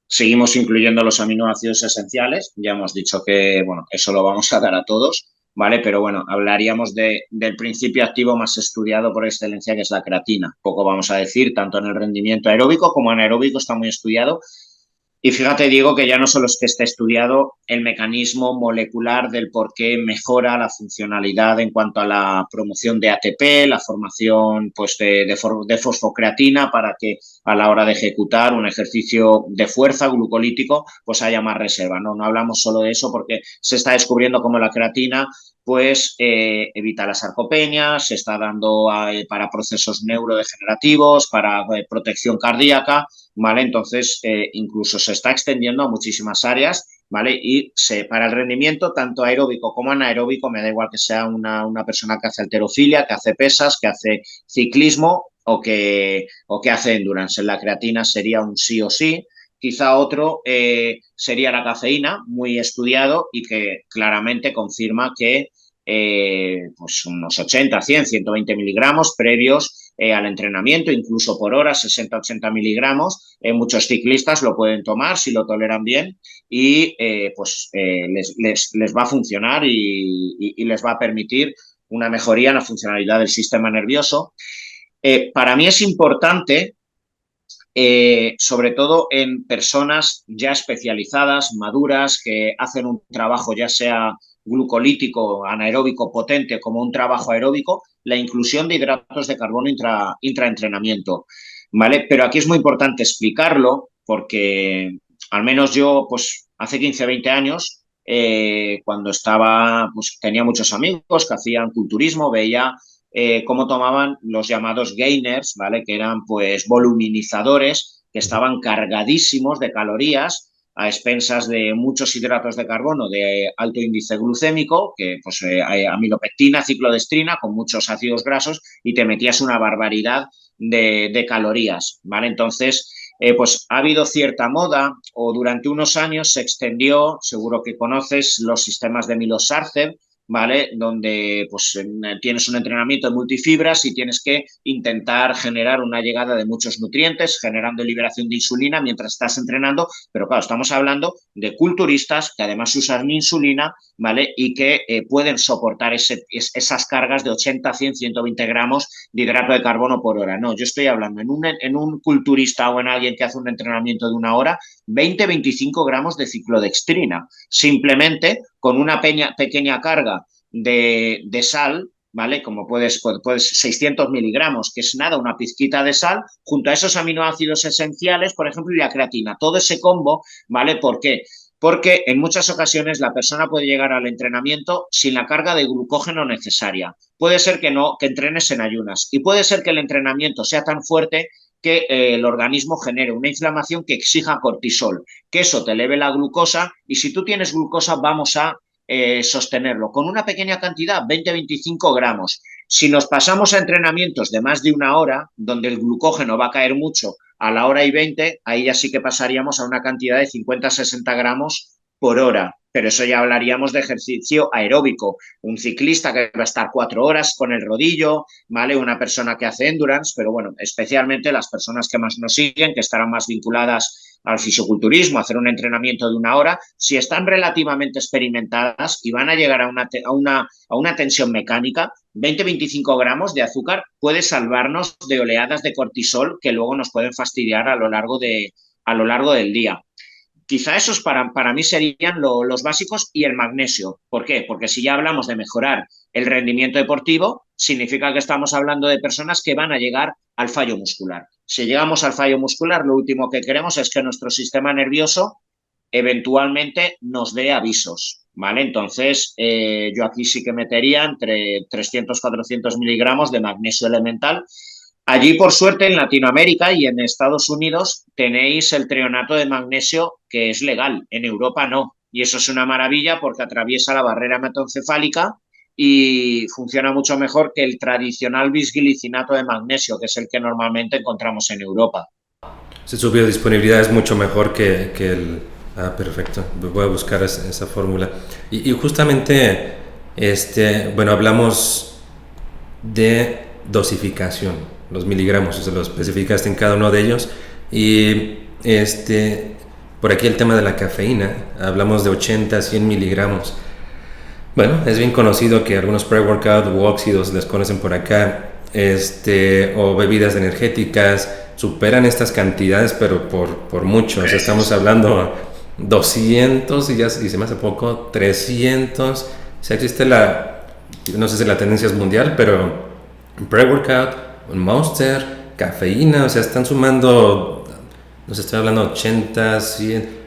seguimos incluyendo los aminoácidos esenciales. Ya hemos dicho que, bueno, eso lo vamos a dar a todos, ¿vale? Pero bueno, hablaríamos del principio activo más estudiado por excelencia, que es la creatina. Poco vamos a decir, tanto en el rendimiento aeróbico como anaeróbico está muy estudiado. Y fíjate, Diego, que ya no solo es que esté estudiado el mecanismo molecular del por qué mejora la funcionalidad en cuanto a la promoción de ATP, la formación pues, de fosfocreatina para que a la hora de ejecutar un ejercicio de fuerza glucolítico pues haya más reserva. No hablamos solo de eso porque se está descubriendo cómo la creatina pues evita la sarcopenia, se está dando para procesos neurodegenerativos, para protección cardíaca, ¿vale? Entonces, incluso se está extendiendo a muchísimas áreas, ¿vale? Y para el rendimiento, tanto aeróbico como anaeróbico, me da igual que sea una persona que hace halterofilia, que hace pesas, que hace ciclismo o que hace endurance. La creatina sería un sí o sí. Quizá otro sería la cafeína, muy estudiado y que claramente confirma que pues unos 80, 100, 120 miligramos previos al entrenamiento, incluso por hora, 60-80 miligramos. Muchos ciclistas lo pueden tomar si lo toleran bien y les va a funcionar y les va a permitir una mejoría en la funcionalidad del sistema nervioso. Para mí es importante, sobre todo en personas ya especializadas, maduras, que hacen un trabajo ya sea glucolítico, anaeróbico potente, como un trabajo aeróbico, la inclusión de hidratos de carbono intraentrenamiento, ¿vale? Pero aquí es muy importante explicarlo porque al menos yo, pues hace 15, 20 años, cuando estaba, pues tenía muchos amigos que hacían culturismo, veía cómo tomaban los llamados gainers, ¿vale? Que eran pues voluminizadores que estaban cargadísimos de calorías a expensas de muchos hidratos de carbono de alto índice glucémico, que pues amilopectina, ciclodestrina, con muchos ácidos grasos, y te metías una barbaridad de calorías, ¿vale? Entonces, pues ha habido cierta moda o durante unos años se extendió, seguro que conoces los sistemas de Milos-Sarcev, ¿vale? Donde pues tienes un entrenamiento de multifibras y tienes que intentar generar una llegada de muchos nutrientes, generando liberación de insulina mientras estás entrenando, pero claro, estamos hablando de culturistas que además usan insulina, ¿vale? Y que pueden soportar esas cargas de 80, 100, 120 gramos de hidrato de carbono por hora. No, yo estoy hablando en un culturista o en alguien que hace un entrenamiento de una hora, 20-25 gramos de ciclodextrina, simplemente con una pequeña carga de sal, ¿vale? Como puedes 600 miligramos, que es nada, una pizquita de sal, junto a esos aminoácidos esenciales, por ejemplo, y la creatina. Todo ese combo, ¿vale? ¿Por qué? Porque en muchas ocasiones la persona puede llegar al entrenamiento sin la carga de glucógeno necesaria. Puede ser que no, que entrenes en ayunas y puede ser que el entrenamiento sea tan fuerte que el organismo genere una inflamación que exija cortisol, que eso te eleve la glucosa y si tú tienes glucosa vamos a sostenerlo con una pequeña cantidad, 20-25 gramos. Si nos pasamos a entrenamientos de más de una hora, donde el glucógeno va a caer mucho a la hora y 20, ahí ya sí que pasaríamos a una cantidad de 50-60 gramos por hora. Pero eso ya hablaríamos de ejercicio aeróbico. Un ciclista que va a estar 4 horas con el rodillo, ¿vale? Una persona que hace endurance, pero bueno, especialmente las personas que más nos siguen, que estarán más vinculadas al fisiculturismo, hacer un entrenamiento de una hora, si están relativamente experimentadas y van a llegar a una tensión mecánica, 20-25 gramos de azúcar puede salvarnos de oleadas de cortisol que luego nos pueden fastidiar a lo largo del día. Quizá esos para mí serían los básicos y el magnesio. ¿Por qué? Porque si ya hablamos de mejorar el rendimiento deportivo, significa que estamos hablando de personas que van a llegar al fallo muscular. Si llegamos al fallo muscular, lo último que queremos es que nuestro sistema nervioso eventualmente nos dé avisos, ¿vale? Entonces, yo aquí sí que metería entre 300-400 miligramos de magnesio elemental. Allí, por suerte, en Latinoamérica y en Estados Unidos tenéis el treonato de magnesio que es legal, en Europa no. Y eso es una maravilla porque atraviesa la barrera hematoencefálica y funciona mucho mejor que el tradicional bisglicinato de magnesio, que es el que normalmente encontramos en Europa. Su biodisponibilidad es mucho mejor que el... Ah, perfecto. Voy a buscar esa fórmula. Y justamente, bueno, hablamos de dosificación, los miligramos, se lo especificaste en cada uno de ellos. Y por aquí el tema de la cafeína, hablamos de 80-100 miligramos. Bueno, es bien conocido que algunos pre-workout u óxidos les conocen por acá, o bebidas energéticas superan estas cantidades, pero por mucho. O sea, estamos hablando 200 y se me hace poco, 300. O sea, existe no sé si la tendencia es mundial, pero pre-workout, un Monster, cafeína, o sea, están sumando, nos estoy hablando 80, 100,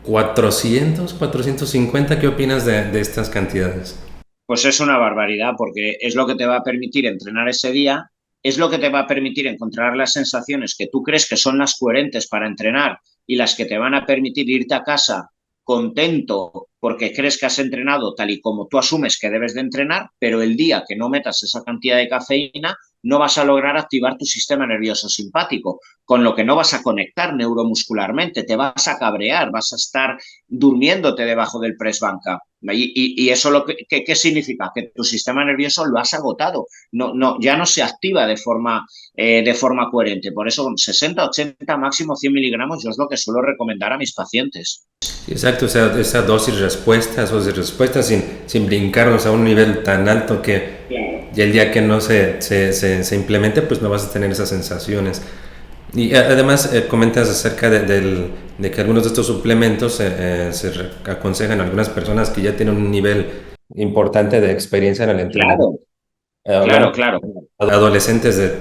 400, 450. ¿Qué opinas de estas cantidades? Pues es una barbaridad porque es lo que te va a permitir entrenar ese día, es lo que te va a permitir encontrar las sensaciones que tú crees que son las coherentes para entrenar y las que te van a permitir irte a casa contento porque crees que has entrenado tal y como tú asumes que debes de entrenar, pero el día que no metas esa cantidad de cafeína no vas a lograr activar tu sistema nervioso simpático, con lo que no vas a conectar neuromuscularmente, te vas a cabrear, vas a estar durmiéndote debajo del press banca. Y eso ¿qué significa? Que tu sistema nervioso lo has agotado, ya no se activa de forma coherente. Por eso 60, 80, máximo 100 miligramos yo es lo que suelo recomendar a mis pacientes. Exacto, o sea, esa dosis-respuesta sin brincarnos a un nivel tan alto que y el día que no se implemente, pues no vas a tener esas sensaciones. Y además comentas acerca de que algunos de estos suplementos aconsejan a algunas personas que ya tienen un nivel importante de experiencia en el entrenamiento. Claro, claro. Adolescentes de,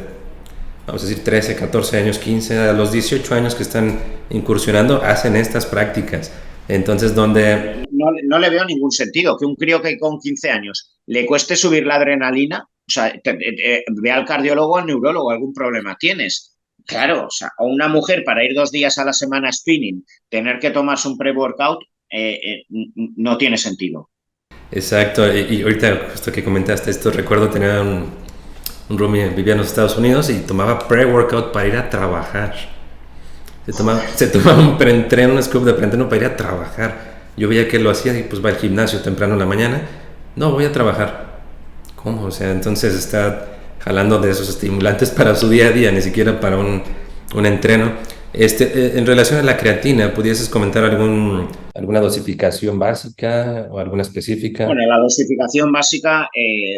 vamos a decir, 13, 14 años, 15, a los 18 años que están incursionando, hacen estas prácticas. Entonces, donde... No le veo ningún sentido que un crío que con 15 años le cueste subir la adrenalina, o sea, ve al cardiólogo o al neurólogo, algún problema tienes. Claro, o sea, o una mujer para ir 2 días a la semana a spinning, tener que tomarse un pre-workout, no tiene sentido. Exacto, y ahorita justo que comentaste esto, recuerdo tener un roomie, vivía en los Estados Unidos y tomaba pre-workout para ir a trabajar. Se tomaba un preentreno, un scoop de preentreno para ir a trabajar. Yo veía que lo hacía y pues va al gimnasio temprano en la mañana. No, voy a trabajar. ¿Cómo? O sea, entonces está jalando de esos estimulantes para su día a día, ni siquiera para un entreno. En relación a la creatina, ¿pudieses comentar alguna dosificación básica o alguna específica? Bueno, la dosificación básica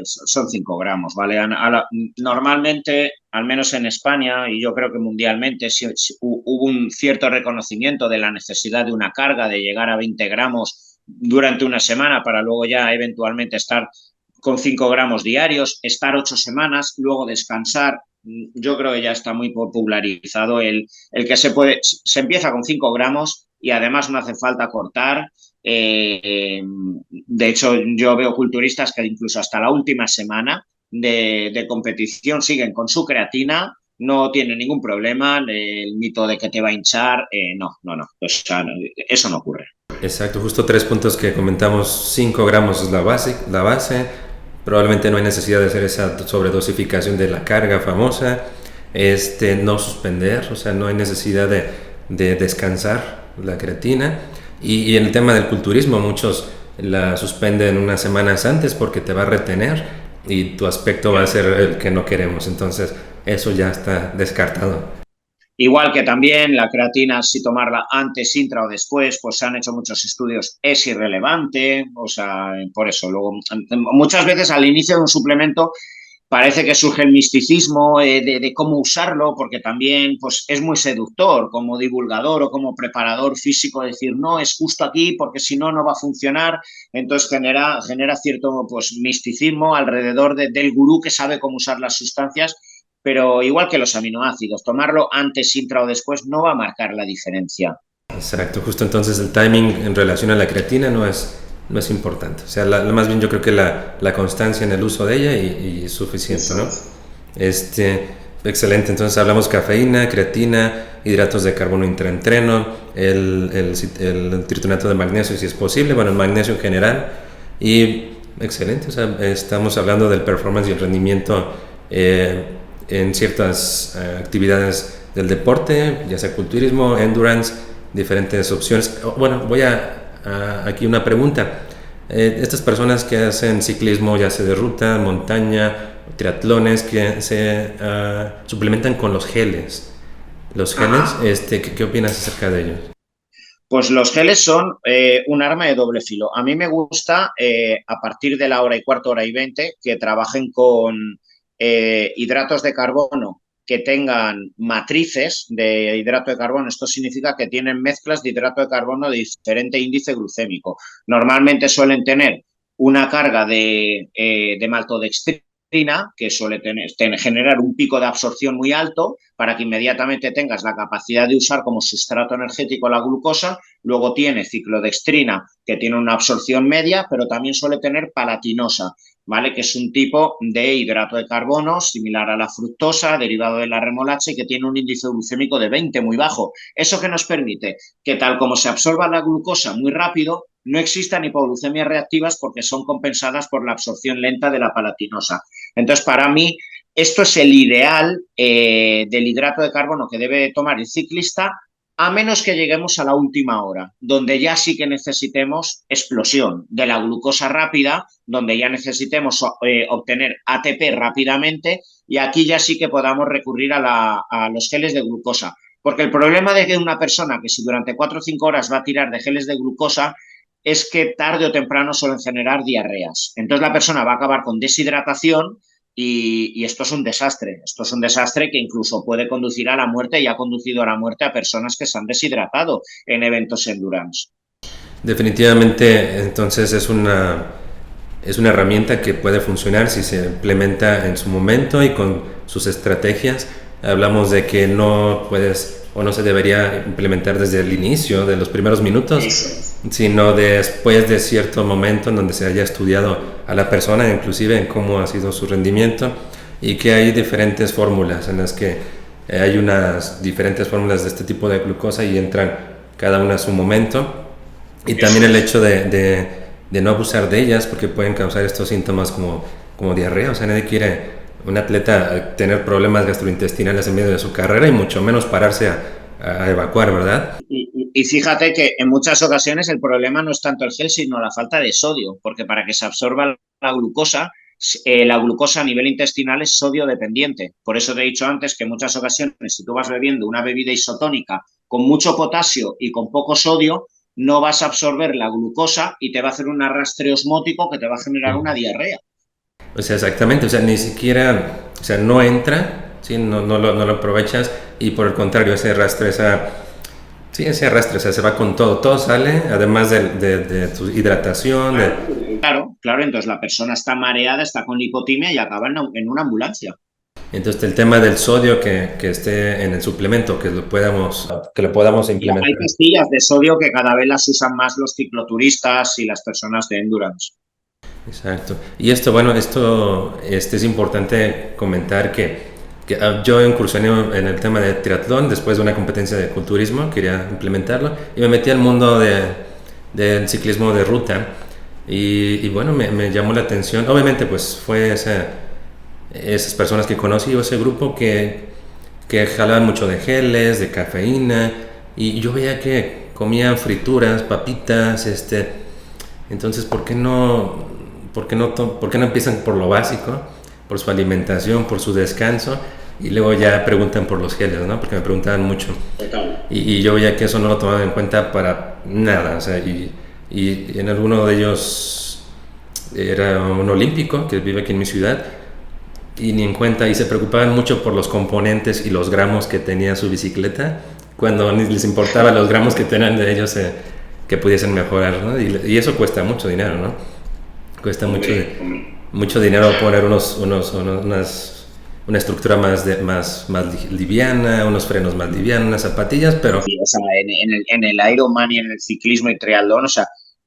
son 5 gramos, ¿vale? Normalmente, al menos en España y yo creo que mundialmente, hubo un cierto reconocimiento de la necesidad de una carga, de llegar a 20 gramos durante una semana para luego ya eventualmente estar con 5 gramos diarios, estar 8 semanas, luego descansar. Yo creo que ya está muy popularizado el que se empieza con 5 gramos y además no hace falta cortar. De hecho, yo veo culturistas que incluso hasta la última semana de competición siguen con su creatina, no tienen ningún problema, el mito de que te va a hinchar, no. O sea, eso no ocurre. Exacto, justo 3 puntos que comentamos. 5 gramos es la base. Probablemente no hay necesidad de hacer esa sobredosificación de la carga famosa. No suspender, o sea, no hay necesidad de descansar la creatina. Y en el tema del culturismo, muchos la suspenden unas semanas antes porque te va a retener y tu aspecto va a ser el que no queremos. Entonces, eso ya está descartado. Igual que también la creatina, si tomarla antes, intra o después, pues se han hecho muchos estudios, es irrelevante, o sea, por eso. Luego, muchas veces al inicio de un suplemento parece que surge el misticismo de cómo usarlo, porque también pues, es muy seductor como divulgador o como preparador físico decir, no, es justo aquí porque si no, no va a funcionar. Entonces genera cierto pues, misticismo alrededor del gurú que sabe cómo usar las sustancias, pero igual que los aminoácidos, tomarlo antes, intra o después no va a marcar la diferencia. Exacto, justo entonces el timing en relación a la creatina no es importante. O sea, más bien yo creo que la constancia en el uso de ella y es suficiente, ¿no? Excelente, entonces hablamos cafeína, creatina, hidratos de carbono intraentreno, el tritunato de magnesio si es posible, bueno, el magnesio en general. Y excelente, o sea, estamos hablando del performance y el rendimiento en ciertas actividades del deporte, ya sea culturismo, endurance, diferentes opciones. Bueno, voy aquí una pregunta. Estas personas que hacen ciclismo, ya sea de ruta, montaña, triatlones, que se suplementan con los geles. Los geles, ¿qué opinas acerca de ellos? Pues los geles son un arma de doble filo. A mí me gusta, a partir de la hora y cuarto, hora y 20, que trabajen con hidratos de carbono que tengan matrices de hidrato de carbono. Esto significa que tienen mezclas de hidrato de carbono de diferente índice glucémico. Normalmente suelen tener una carga de maltodextrina, que suele generar un pico de absorción muy alto para que inmediatamente tengas la capacidad de usar como sustrato energético la glucosa. Luego tiene ciclodextrina, que tiene una absorción media, pero también suele tener palatinosa, ¿vale? Que es un tipo de hidrato de carbono similar a la fructosa, derivado de la remolacha y que tiene un índice glucémico de 20 muy bajo. ¿Eso que nos permite? Que tal como se absorba la glucosa muy rápido, no existan hipoglucemias reactivas porque son compensadas por la absorción lenta de la palatinosa. Entonces, para mí, esto es el ideal del hidrato de carbono que debe tomar el ciclista, a menos que lleguemos a la última hora, donde ya sí que necesitemos explosión de la glucosa rápida, donde ya necesitemos obtener ATP rápidamente, y aquí ya sí que podamos recurrir a los geles de glucosa. Porque el problema de que una persona que si durante 4 o 5 horas va a tirar de geles de glucosa es que tarde o temprano suelen generar diarreas. Entonces la persona va a acabar con deshidratación y esto es un desastre. Esto es un desastre que incluso puede conducir a la muerte y ha conducido a la muerte a personas que se han deshidratado en eventos endurance. Definitivamente, entonces es una herramienta que puede funcionar si se implementa en su momento y con sus estrategias. Hablamos de que no puedes o no se debería implementar desde el inicio, de los primeros minutos, sino después de cierto momento en donde se haya estudiado a la persona, inclusive en cómo ha sido su rendimiento, y que hay diferentes fórmulas en las que hay unas diferentes fórmulas de este tipo de glucosa y entran cada una a su momento. Y también el hecho de no abusar de ellas porque pueden causar estos síntomas como diarrea. O sea, nadie quiere un atleta tener problemas gastrointestinales en medio de su carrera y mucho menos pararse a evacuar, ¿verdad? Y fíjate que en muchas ocasiones el problema no es tanto el gel, sino la falta de sodio, porque para que se absorba la glucosa a nivel intestinal es sodio dependiente. Por eso te he dicho antes que en muchas ocasiones, si tú vas bebiendo una bebida isotónica con mucho potasio y con poco sodio, no vas a absorber la glucosa y te va a hacer un arrastre osmótico que te va a generar una diarrea. O sea, exactamente, o sea, ni siquiera, o sea, no entra, ¿sí? No lo aprovechas y por el contrario, ese arrastre, o sea, se va con todo sale, además de tu hidratación, Claro, claro, entonces la persona está mareada, está con hipotimia y acaba en una ambulancia. Entonces el tema del sodio que esté en el suplemento, que lo podamos Y hay implementar. pastillas de sodio que cada vez las usan más los cicloturistas y las personas de endurance. Exacto. Y esto, bueno, esto es importante comentar que yo incursioné en el tema de triatlón después de una competencia de culturismo, quería implementarlo y me metí al mundo del ciclismo de ruta y bueno, me llamó la atención. Obviamente, pues fue esas personas que conocí o ese grupo que jalaban mucho de geles, de cafeína y yo veía que comían frituras, papitas, entonces, por qué no empiezan por lo básico, por su alimentación, por su descanso, y luego ya preguntan por los geles, ¿no? Porque me preguntaban mucho. Total. Y yo veía que eso no lo tomaban en cuenta para nada, o sea, y en alguno de ellos era un olímpico que vive aquí en mi ciudad, y ni en cuenta, y se preocupaban mucho por los componentes y los gramos que tenía su bicicleta, cuando ni les importaba los gramos que tenían de ellos que pudiesen mejorar, ¿no? Y eso cuesta mucho dinero, ¿no? Cuesta Hombre, hombre. mucho dinero poner una estructura más liviana, unos frenos más livianos, unas zapatillas, pero Sí, o sea, en el Ironman y en el ciclismo y triatlón, o sea,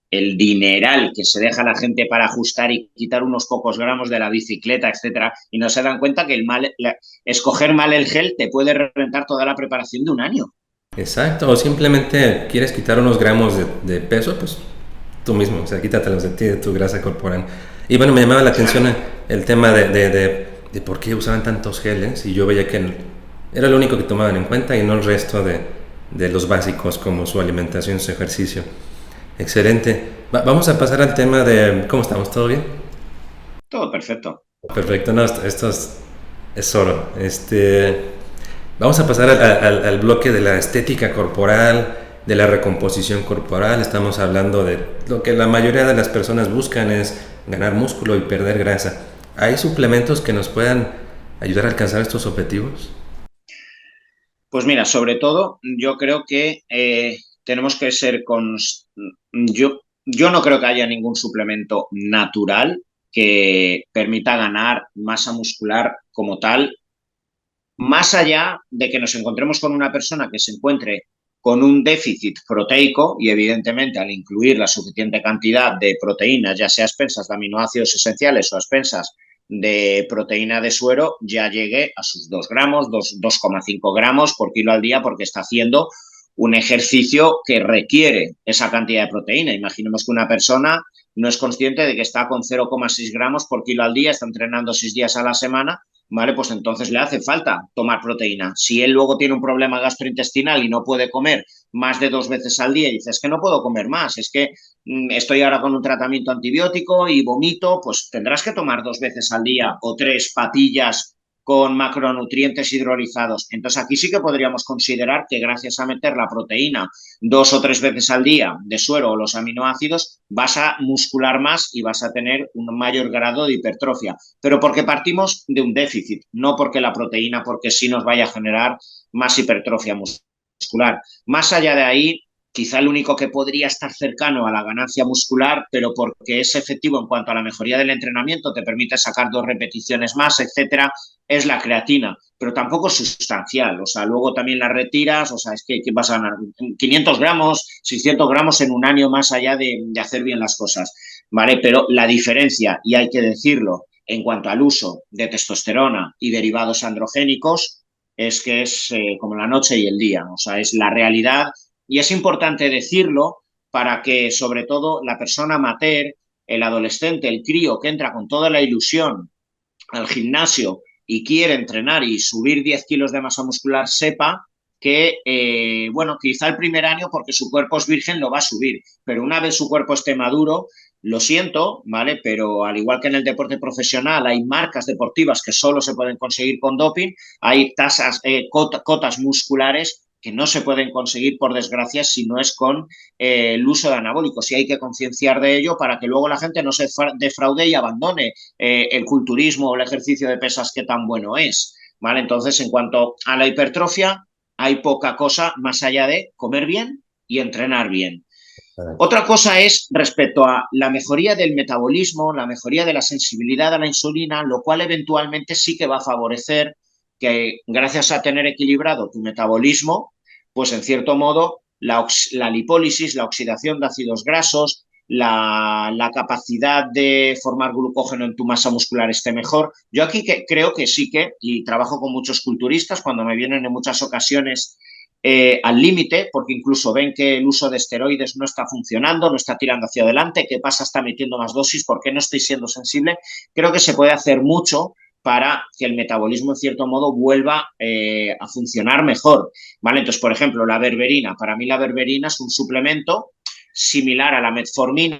el dineral que se deja la gente para ajustar y quitar unos pocos gramos de la bicicleta, etcétera, y no se dan cuenta que escoger mal el gel te puede reventar toda la preparación de un año. exacto, o simplemente quieres quitar unos gramos de peso, pues tú mismo, o sea, quítatelos de ti, de tu grasa corporal. Y bueno, me llamaba la atención Claro. el tema de por qué usaban tantos geles y yo veía que era lo único que tomaban en cuenta y no el resto de los básicos como su alimentación, su ejercicio. Excelente. Vamos a pasar al tema de cómo estamos, ¿todo bien? Todo perfecto. Perfecto, no, esto es oro. Vamos a pasar al bloque de la estética corporal, de la recomposición corporal. Estamos hablando de lo que la mayoría de las personas buscan es ganar músculo y perder grasa. ¿Hay suplementos que nos puedan ayudar a alcanzar estos objetivos? Pues mira, sobre todo, yo creo que tenemos que ser con... Yo no creo que haya ningún suplemento natural que permita ganar masa muscular como tal, más allá de que nos encontremos con una persona que se encuentre con un déficit proteico y evidentemente al incluir la suficiente cantidad de proteínas, ya sea a expensas de aminoácidos esenciales o a expensas de proteína de suero, ya llegue a sus 2 gramos, 2,5 gramos por kilo al día porque está haciendo un ejercicio que requiere esa cantidad de proteína. Imaginemos que una persona no es consciente de que está con 0,6 gramos por kilo al día, está entrenando 6 días a la semana, ¿vale? Pues entonces le hace falta tomar proteína. Si él luego tiene un problema gastrointestinal y no puede comer más de 2 veces al día y dice, es que no puedo comer más, es que estoy ahora con un tratamiento antibiótico y vomito, pues tendrás que tomar 2 veces al día o 3 patillas con macronutrientes hidrolizados. Entonces aquí sí que podríamos considerar que gracias a meter la proteína 2 o 3 veces al día de suero o los aminoácidos, vas a muscular más y vas a tener un mayor grado de hipertrofia. Pero porque partimos de un déficit, no porque la proteína, porque sí nos vaya a generar más hipertrofia muscular. Más allá de ahí, quizá el único que podría estar cercano a la ganancia muscular, pero porque es efectivo en cuanto a la mejoría del entrenamiento, te permite sacar 2 repeticiones más, etcétera, es la creatina, pero tampoco es sustancial. O sea, luego también la retiras, o sea, es que vas a ganar 500 gramos, 600 gramos en un año más allá de hacer bien las cosas, ¿vale? Pero la diferencia, y hay que decirlo, en cuanto al uso de testosterona y derivados androgénicos, es que es como la noche y el día, o sea, es la realidad y es importante decirlo para que sobre todo la persona amateur, el adolescente, el crío que entra con toda la ilusión al gimnasio y quiere entrenar y subir 10 kilos de masa muscular sepa que, bueno, quizá el primer año porque su cuerpo es virgen lo va a subir, pero una vez su cuerpo esté maduro, lo siento, ¿vale? Pero al igual que en el deporte profesional hay marcas deportivas que solo se pueden conseguir con doping, hay cotas musculares que no se pueden conseguir, por desgracia, si no es con el uso de anabólicos. Y hay que concienciar de ello para que luego la gente no se defraude y abandone el culturismo o el ejercicio de pesas que tan bueno es. ¿Vale? Entonces, en cuanto a la hipertrofia, hay poca cosa más allá de comer bien y entrenar bien. Otra cosa es respecto a la mejoría del metabolismo, la mejoría de la sensibilidad a la insulina, lo cual eventualmente sí que va a favorecer que gracias a tener equilibrado tu metabolismo, pues en cierto modo la lipólisis, la oxidación de ácidos grasos, la capacidad de formar glucógeno en tu masa muscular esté mejor. Yo aquí creo que sí que, y trabajo con muchos culturistas, cuando me vienen en muchas ocasiones al límite, porque incluso ven que el uso de esteroides no está funcionando, no está tirando hacia adelante, ¿qué pasa? Está metiendo más dosis, ¿por qué no estoy siendo sensible? Creo que se puede hacer mucho para que el metabolismo, en cierto modo, vuelva a funcionar mejor, ¿vale? Entonces, por ejemplo, la berberina. Para mí la berberina es un suplemento similar a la metformina,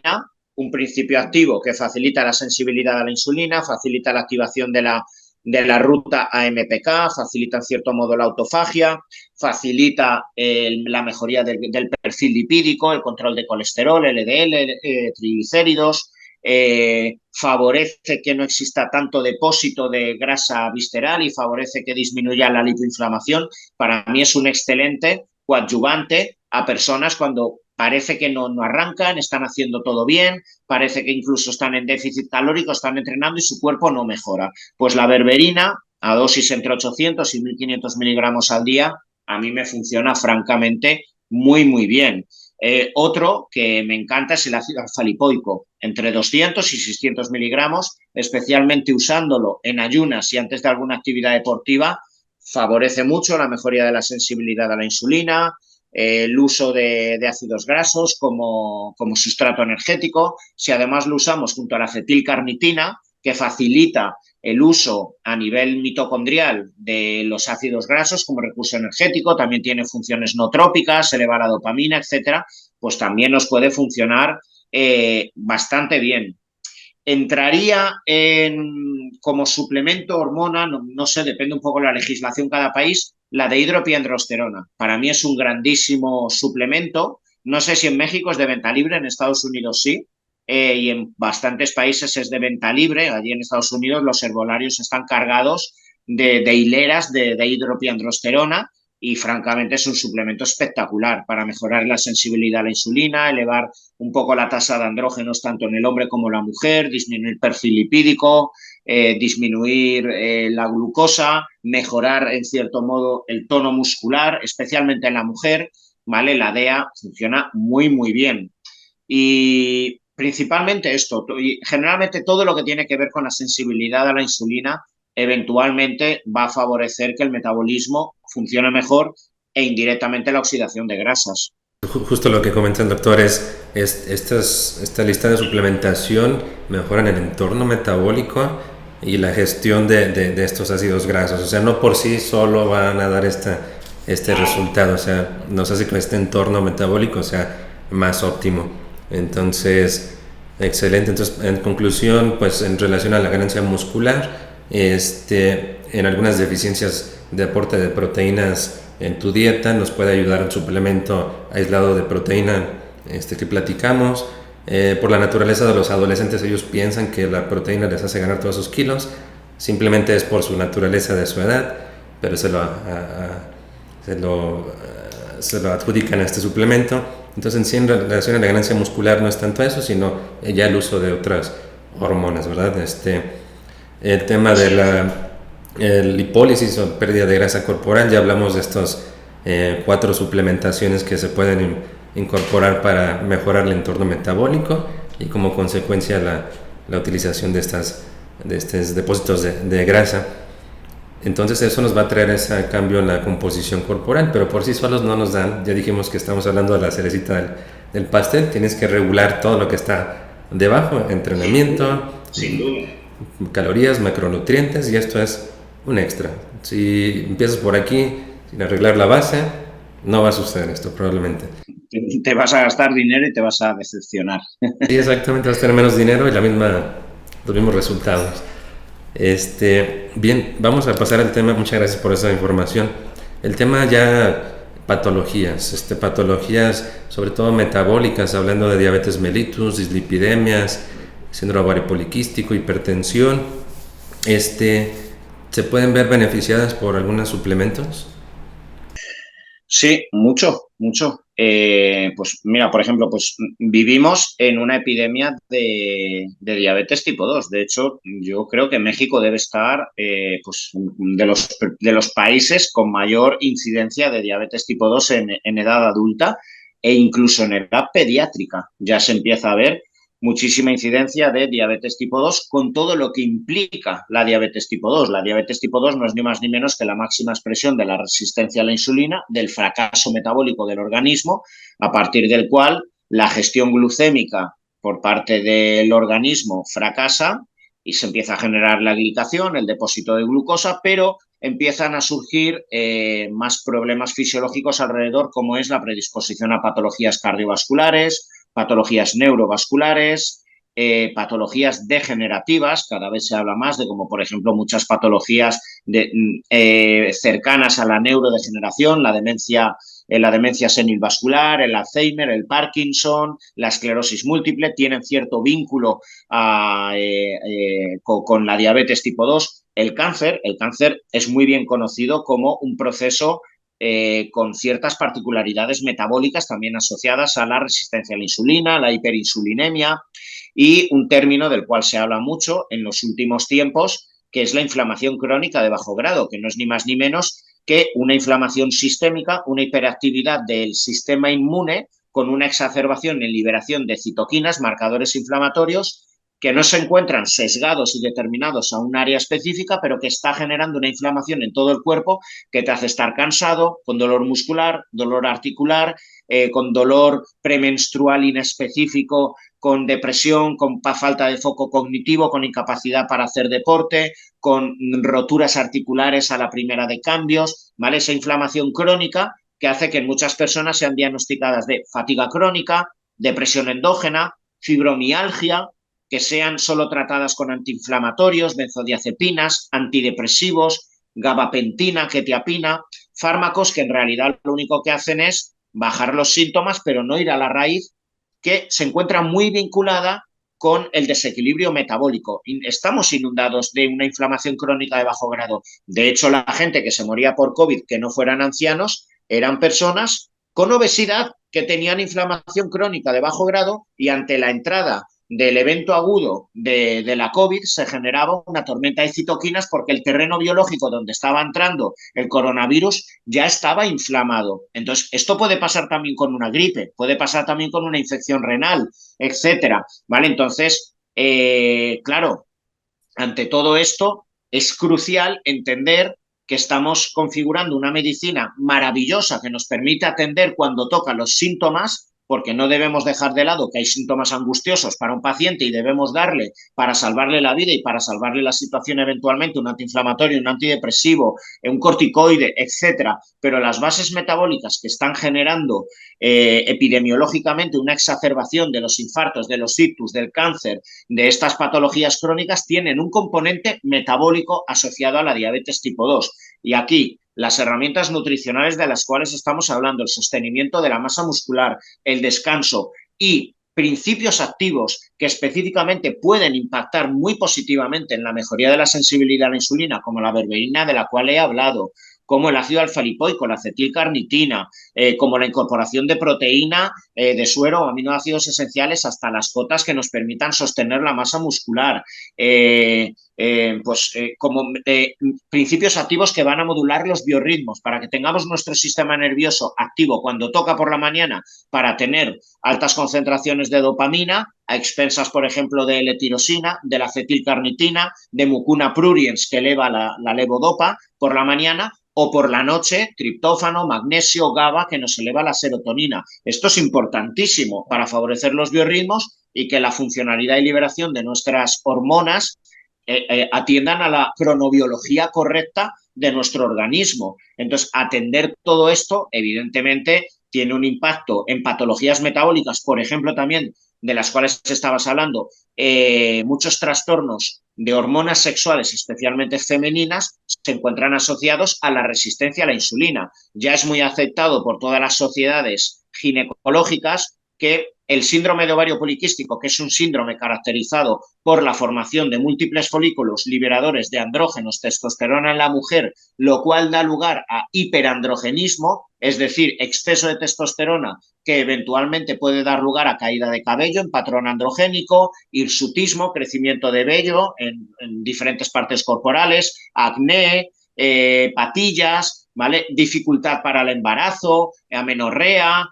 un principio activo que facilita la sensibilidad a la insulina, facilita la activación de la ruta AMPK, facilita en cierto modo la autofagia, facilita la mejoría del perfil lipídico, el control de colesterol, LDL, triglicéridos, favorece que no exista tanto depósito de grasa visceral y favorece que disminuya la lipoinflamación. Para mí es un excelente coadyuvante a personas cuando parece que no arrancan, están haciendo todo bien, parece que incluso están en déficit calórico, están entrenando y su cuerpo no mejora. Pues la berberina, a dosis entre 800 y 1500 miligramos al día, a mí me funciona francamente muy, muy bien. Otro que me encanta es el ácido alfa-lipoico, entre 200 y 600 miligramos, especialmente usándolo en ayunas y antes de alguna actividad deportiva, favorece mucho la mejoría de la sensibilidad a la insulina, el uso de ácidos grasos como sustrato energético. Si además lo usamos junto a la acetilcarnitina, que facilita el uso a nivel mitocondrial de los ácidos grasos como recurso energético, también tiene funciones no trópicas, eleva la dopamina, etcétera, pues también nos puede funcionar bastante bien. Entraría como suplemento hormona, no sé, depende un poco de la legislación cada país, la de hidropiandrosterona. Para mí es un grandísimo suplemento. No sé si en México es de venta libre, en Estados Unidos sí, y en bastantes países es de venta libre. Allí en Estados Unidos los herbolarios están cargados de hileras de hidropiandrosterona y francamente es un suplemento espectacular para mejorar la sensibilidad a la insulina, elevar un poco la tasa de andrógenos tanto en el hombre como en la mujer, disminuir el perfil lipídico, disminuir la glucosa, mejorar en cierto modo el tono muscular, especialmente en la mujer, ¿vale? La DEA funciona muy, muy bien. Y principalmente esto, y generalmente todo lo que tiene que ver con la sensibilidad a la insulina eventualmente va a favorecer que el metabolismo funcione mejor e indirectamente la oxidación de grasas. Justo lo que comenta el doctor es esta lista de suplementación mejoran el entorno metabólico y la gestión de estos ácidos grasos. O sea, no por sí solo van a dar este resultado. O sea, nos hace que este entorno metabólico sea más óptimo. Entonces, excelente. Entonces, en conclusión, pues en relación a la ganancia muscular, en algunas deficiencias de aporte de proteínas en tu dieta nos puede ayudar un suplemento aislado de proteína que platicamos. Por la naturaleza de los adolescentes, ellos piensan que la proteína les hace ganar todos esos kilos, simplemente es por su naturaleza de su edad, pero se lo adjudican a este suplemento. Entonces, en relación a la ganancia muscular no es tanto eso, sino ya el uso de otras hormonas, ¿verdad? El tema de la lipólisis o pérdida de grasa corporal, ya hablamos de estos 4 suplementaciones que se pueden incorporar para mejorar el entorno metabólico y como consecuencia la utilización de estos depósitos de grasa. Entonces eso nos va a traer ese cambio en la composición corporal, pero por sí solos no nos dan. Ya dijimos que estamos hablando de la cerecita del pastel, tienes que regular todo lo que está debajo, entrenamiento, sin duda, calorías, macronutrientes, y esto es un extra. Si empiezas por aquí sin arreglar la base, no va a suceder esto probablemente. Te vas a gastar dinero y te vas a decepcionar. Sí, exactamente, vas a tener menos dinero y los mismos resultados. Bien, vamos a pasar al tema. Muchas gracias por esa información. El tema ya patologías, patologías sobre todo metabólicas, hablando de diabetes mellitus, dislipidemias, síndrome ovario poliquístico, hipertensión. ¿Se pueden ver beneficiadas por algunos suplementos? Sí, mucho, mucho. Pues mira, por ejemplo, pues vivimos en una epidemia de diabetes tipo 2. De hecho, yo creo que México debe estar pues, de los países con mayor incidencia de diabetes tipo 2 en edad adulta e incluso en edad pediátrica. Ya se empieza a ver muchísima incidencia de diabetes tipo 2 con todo lo que implica la diabetes tipo 2. La diabetes tipo 2 no es ni más ni menos que la máxima expresión de la resistencia a la insulina, del fracaso metabólico del organismo, a partir del cual la gestión glucémica por parte del organismo fracasa y se empieza a generar la glicación, el depósito de glucosa, pero empiezan a surgir más problemas fisiológicos alrededor, como es la predisposición a patologías cardiovasculares, patologías neurovasculares, patologías degenerativas, cada vez se habla más de como por ejemplo muchas patologías cercanas a la neurodegeneración, la demencia senilvascular, el Alzheimer, el Parkinson, la esclerosis múltiple, tienen cierto vínculo con la diabetes tipo 2. El cáncer es muy bien conocido como un proceso con ciertas particularidades metabólicas también asociadas a la resistencia a la insulina, la hiperinsulinemia y un término del cual se habla mucho en los últimos tiempos, que es la inflamación crónica de bajo grado, que no es ni más ni menos que una inflamación sistémica, una hiperactividad del sistema inmune con una exacerbación en liberación de citoquinas, marcadores inflamatorios, que no se encuentran sesgados y determinados a un área específica, pero que está generando una inflamación en todo el cuerpo que te hace estar cansado, con dolor muscular, dolor articular, con dolor premenstrual inespecífico, con depresión, con falta de foco cognitivo, con incapacidad para hacer deporte, con roturas articulares a la primera de cambios, ¿vale? Esa inflamación crónica que hace que muchas personas sean diagnosticadas de fatiga crónica, depresión endógena, fibromialgia, que sean solo tratadas con antiinflamatorios, benzodiazepinas, antidepresivos, gabapentina, quetiapina, fármacos que en realidad lo único que hacen es bajar los síntomas, pero no ir a la raíz, que se encuentra muy vinculada con el desequilibrio metabólico. Estamos inundados de una inflamación crónica de bajo grado. De hecho, la gente que se moría por COVID, que no fueran ancianos, eran personas con obesidad que tenían inflamación crónica de bajo grado y ante la entrada del evento agudo de la COVID se generaba una tormenta de citoquinas porque el terreno biológico donde estaba entrando el coronavirus ya estaba inflamado. Entonces, esto puede pasar también con una gripe, puede pasar también con una infección renal, etcétera. ¿Vale? Entonces, claro, ante todo esto es crucial entender que estamos configurando una medicina maravillosa que nos permite atender cuando tocan los síntomas, porque no debemos dejar de lado que hay síntomas angustiosos para un paciente y debemos darle para salvarle la vida y para salvarle la situación eventualmente un antiinflamatorio, un antidepresivo, un corticoide, etcétera. Pero las bases metabólicas que están generando epidemiológicamente una exacerbación de los infartos, de los ictus, del cáncer, de estas patologías crónicas tienen un componente metabólico asociado a la diabetes tipo 2. Y aquí las herramientas nutricionales de las cuales estamos hablando, el sostenimiento de la masa muscular, el descanso y principios activos que específicamente pueden impactar muy positivamente en la mejoría de la sensibilidad a la insulina, como la berberina de la cual he hablado, como el ácido alfa-lipoico, la acetilcarnitina, como la incorporación de proteína, de suero o aminoácidos esenciales hasta las cotas que nos permitan sostener la masa muscular, como principios activos que van a modular los biorritmos para que tengamos nuestro sistema nervioso activo cuando toca por la mañana para tener altas concentraciones de dopamina a expensas, por ejemplo, de L-tirosina, de la acetilcarnitina, de mucuna pruriens que eleva la levodopa por la mañana, o por la noche, triptófano, magnesio, GABA, que nos eleva la serotonina. Esto es importantísimo para favorecer los biorritmos y que la funcionalidad y liberación de nuestras hormonas atiendan a la cronobiología correcta de nuestro organismo. Entonces, atender todo esto, evidentemente, tiene un impacto en patologías metabólicas, por ejemplo, también de las cuales estabas hablando, muchos trastornos de hormonas sexuales, especialmente femeninas, se encuentran asociados a la resistencia a la insulina. Ya es muy aceptado por todas las sociedades ginecológicas que el síndrome de ovario poliquístico, que es un síndrome caracterizado por la formación de múltiples folículos liberadores de andrógenos, testosterona en la mujer, lo cual da lugar a hiperandrogenismo, es decir, exceso de testosterona que eventualmente puede dar lugar a caída de cabello en patrón androgénico, hirsutismo, crecimiento de vello en diferentes partes corporales, acné, patillas, ¿vale? Dificultad para el embarazo, amenorrea,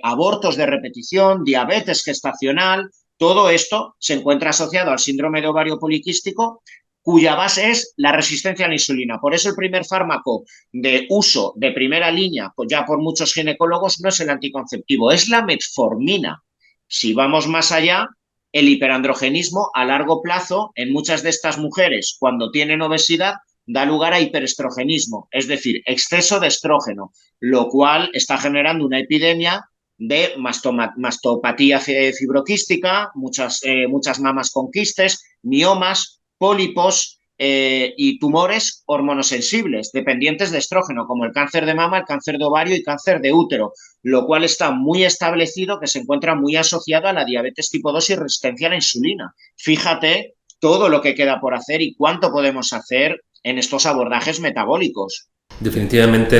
abortos de repetición, diabetes gestacional. Todo esto se encuentra asociado al síndrome de ovario poliquístico, cuya base es la resistencia a la insulina. Por eso el primer fármaco de uso de primera línea, pues ya por muchos ginecólogos, no es el anticonceptivo, es la metformina. Si vamos más allá, el hiperandrogenismo a largo plazo en muchas de estas mujeres, cuando tienen obesidad, da lugar a hiperestrogenismo, es decir, exceso de estrógeno, lo cual está generando una epidemia de mastopatía fibroquística, muchas mamas con quistes, miomas, pólipos y tumores hormonosensibles dependientes de estrógeno, como el cáncer de mama, el cáncer de ovario y cáncer de útero, lo cual está muy establecido que se encuentra muy asociado a la diabetes tipo 2 y resistencia a la insulina. Fíjate todo lo que queda por hacer y cuánto podemos hacer en estos abordajes metabólicos. Definitivamente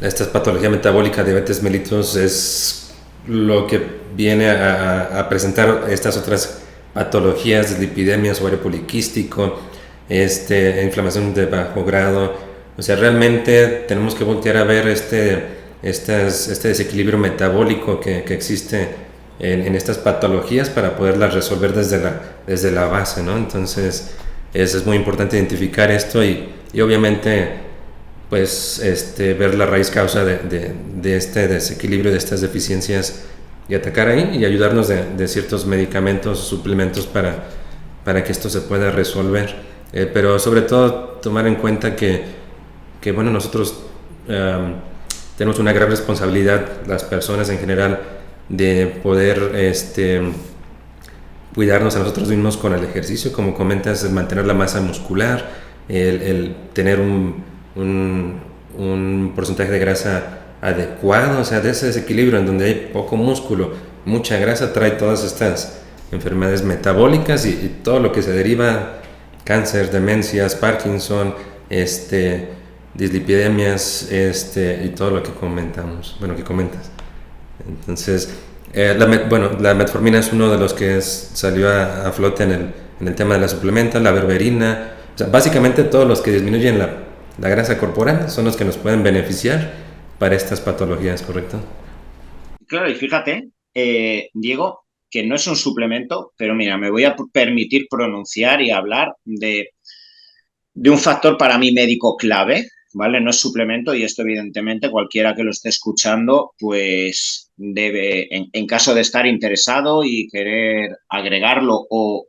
esta patología metabólica, diabetes mellitus, es lo que viene a presentar estas otras patologías, lipidemias, ovario poliquístico, inflamación de bajo grado. O sea, realmente tenemos que voltear a ver este desequilibrio metabólico que existe en estas patologías para poderlas resolver desde la base, ¿no? Entonces es muy importante identificar esto y obviamente pues ver la raíz causa de este desequilibrio, de estas deficiencias y atacar ahí y ayudarnos de ciertos medicamentos, suplementos para que esto se pueda resolver. Pero sobre todo tomar en cuenta que bueno, nosotros tenemos una gran responsabilidad, las personas en general, de poder cuidarnos a nosotros mismos con el ejercicio, como comentas, mantener la masa muscular, el tener un porcentaje de grasa adecuado, o sea, de ese desequilibrio en donde hay poco músculo, mucha grasa, trae todas estas enfermedades metabólicas y todo lo que se deriva, cáncer, demencias, Parkinson, dislipidemias, y todo lo que comentamos, bueno, que comentas. Entonces, la metformina es uno de los que salió a flote en el tema de la suplementa, la berberina, o sea, básicamente todos los que disminuyen la grasa corporal son los que nos pueden beneficiar para estas patologías, ¿correcto? Claro, y fíjate, Diego, que no es un suplemento, pero mira, me voy a permitir pronunciar y hablar de un factor para mí médico clave, ¿vale? No es suplemento y esto evidentemente cualquiera que lo esté escuchando pues debe, en caso de estar interesado y querer agregarlo o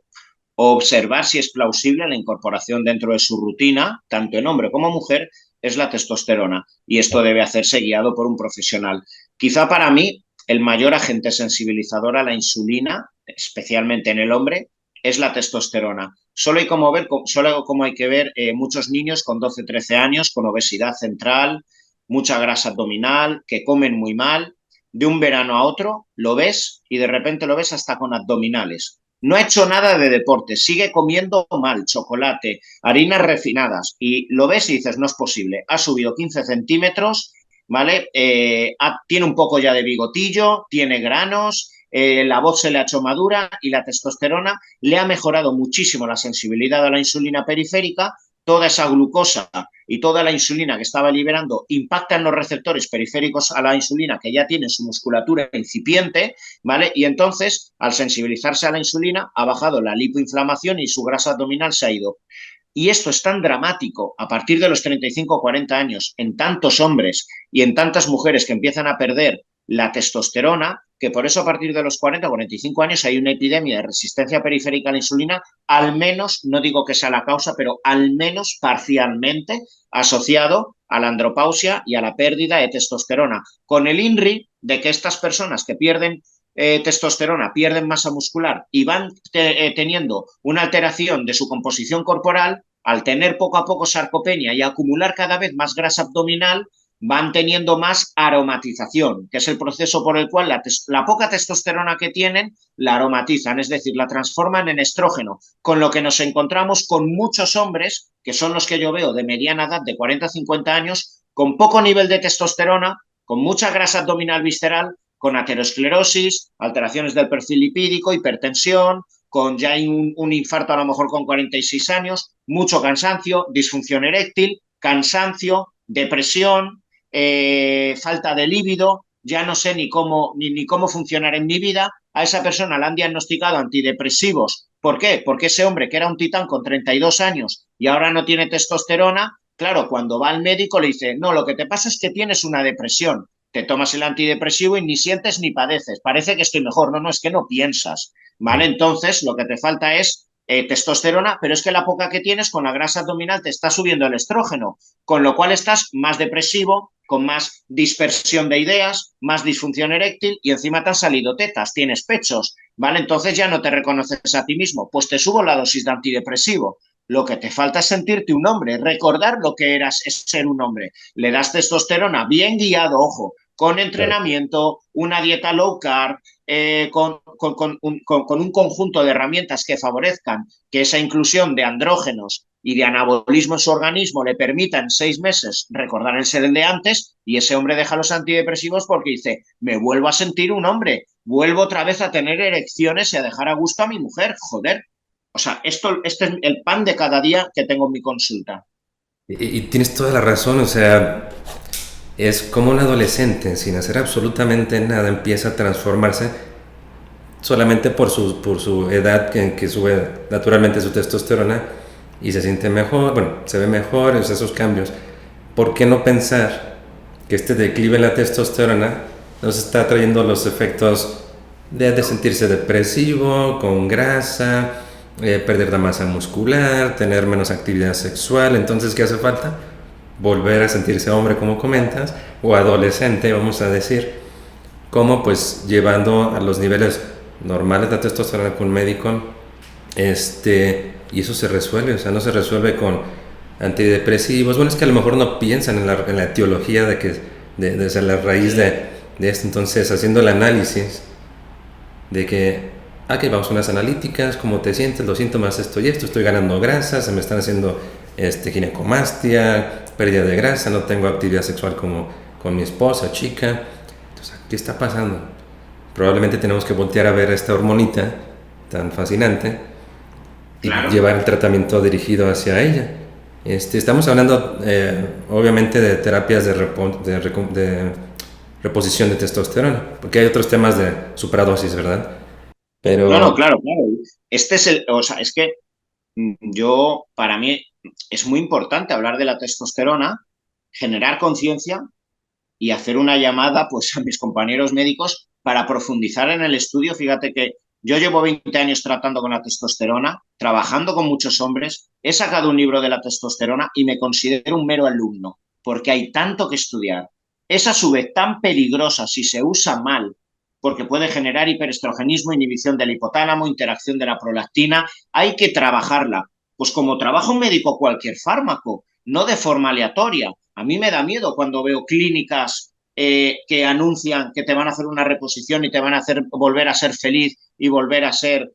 observar si es plausible la incorporación dentro de su rutina, tanto en hombre como mujer, es la testosterona y esto debe hacerse guiado por un profesional. Quizá para mí el mayor agente sensibilizador a la insulina, especialmente en el hombre, es la testosterona. Solo como hay que ver muchos niños con 12, 13 años con obesidad central, mucha grasa abdominal, que comen muy mal. De un verano a otro lo ves y de repente lo ves hasta con abdominales. No ha hecho nada de deporte, sigue comiendo mal, chocolate, harinas refinadas y lo ves y dices, no es posible. Ha subido 15 centímetros, ¿vale? Tiene un poco ya de bigotillo, tiene granos, la voz se le ha hecho madura y la testosterona le ha mejorado muchísimo la sensibilidad a la insulina periférica. Toda esa glucosa y toda la insulina que estaba liberando impacta en los receptores periféricos a la insulina que ya tiene su musculatura incipiente, ¿vale? Y entonces, al sensibilizarse a la insulina, ha bajado la lipoinflamación y su grasa abdominal se ha ido. Y esto es tan dramático a partir de los 35 o 40 años en tantos hombres y en tantas mujeres que empiezan a perder la testosterona, que por eso a partir de los 40 o 45 años hay una epidemia de resistencia periférica a la insulina, al menos, no digo que sea la causa, pero al menos parcialmente asociado a la andropausia y a la pérdida de testosterona, con el INRI de que estas personas que pierden testosterona, pierden masa muscular y van teniendo una alteración de su composición corporal, al tener poco a poco sarcopenia y acumular cada vez más grasa abdominal, van teniendo más aromatización, que es el proceso por el cual la poca testosterona que tienen la aromatizan, es decir, la transforman en estrógeno, con lo que nos encontramos con muchos hombres, que son los que yo veo de mediana edad, de 40 a 50 años, con poco nivel de testosterona, con mucha grasa abdominal visceral, con aterosclerosis, alteraciones del perfil lipídico, hipertensión, con ya un infarto a lo mejor con 46 años, mucho cansancio, disfunción eréctil, cansancio, depresión, falta de líbido, ya no sé ni cómo funcionar en mi vida. A esa persona le han diagnosticado antidepresivos. ¿Por qué? Porque ese hombre que era un titán con 32 años y ahora no tiene testosterona, claro, cuando va al médico le dice, no, lo que te pasa es que tienes una depresión. Te tomas el antidepresivo y ni sientes ni padeces. Parece que estoy mejor. No, no, es que no piensas. ¿Vale? Entonces, lo que te falta es testosterona, pero es que la poca que tienes con la grasa abdominal te está subiendo el estrógeno, con lo cual estás más depresivo, con más dispersión de ideas, más disfunción eréctil y encima te han salido tetas, tienes pechos, ¿vale? Entonces ya no te reconoces a ti mismo, pues te subo la dosis de antidepresivo. Lo que te falta es sentirte un hombre, recordar lo que eras, es ser un hombre. Le das testosterona bien guiado, ojo, con entrenamiento, una dieta low carb, con un conjunto de herramientas que favorezcan que esa inclusión de andrógenos y de anabolismo en su organismo le permita en 6 meses recordar el ser el de antes, y ese hombre deja los antidepresivos porque dice, me vuelvo a sentir un hombre, vuelvo otra vez a tener erecciones y a dejar a gusto a mi mujer, joder. O sea, este es el pan de cada día que tengo en mi consulta. Y tienes toda la razón, o sea, es como un adolescente, sin hacer absolutamente nada, empieza a transformarse solamente por su edad, que sube naturalmente su testosterona y se siente mejor, bueno, se ve mejor, esos cambios. ¿Por qué no pensar que este declive en la testosterona nos está trayendo los efectos de sentirse depresivo, con grasa, perder la masa muscular, tener menos actividad sexual? Entonces, ¿qué hace falta? Volver a sentirse hombre, como comentas, o adolescente, vamos a decir, como pues llevando a los niveles normales de testosterona con un médico, y eso se resuelve, o sea, no se resuelve con antidepresivos. Bueno, es que a lo mejor no piensan en la etiología de ser la raíz de esto. Entonces, haciendo el análisis de que, que vamos a unas analíticas, cómo te sientes, los síntomas, esto y esto, estoy ganando grasa, se me están haciendo ginecomastia, pérdida de grasa, no tengo actividad sexual como con mi esposa, chica. Entonces, ¿qué está pasando? Probablemente tenemos que voltear a ver esta hormonita tan fascinante y Claro. llevar el tratamiento dirigido hacia ella. Estamos hablando obviamente de terapias de reposición de testosterona, porque hay otros temas de supradosis, ¿verdad? No, no, Pero claro, claro. O sea, es que para mí es muy importante hablar de la testosterona, generar conciencia y hacer una llamada pues a mis compañeros médicos para profundizar en el estudio. Fíjate que yo llevo 20 años tratando con la testosterona, trabajando con muchos hombres, he sacado un libro de la testosterona y me considero un mero alumno, porque hay tanto que estudiar. Es a su vez tan peligrosa si se usa mal, porque puede generar hiperestrogenismo, inhibición del hipotálamo, interacción de la prolactina. Hay que trabajarla. Pues como trabaja un médico cualquier fármaco, no de forma aleatoria. A mí me da miedo cuando veo clínicas que anuncian que te van a hacer una reposición y te van a hacer volver a ser feliz y volver a ser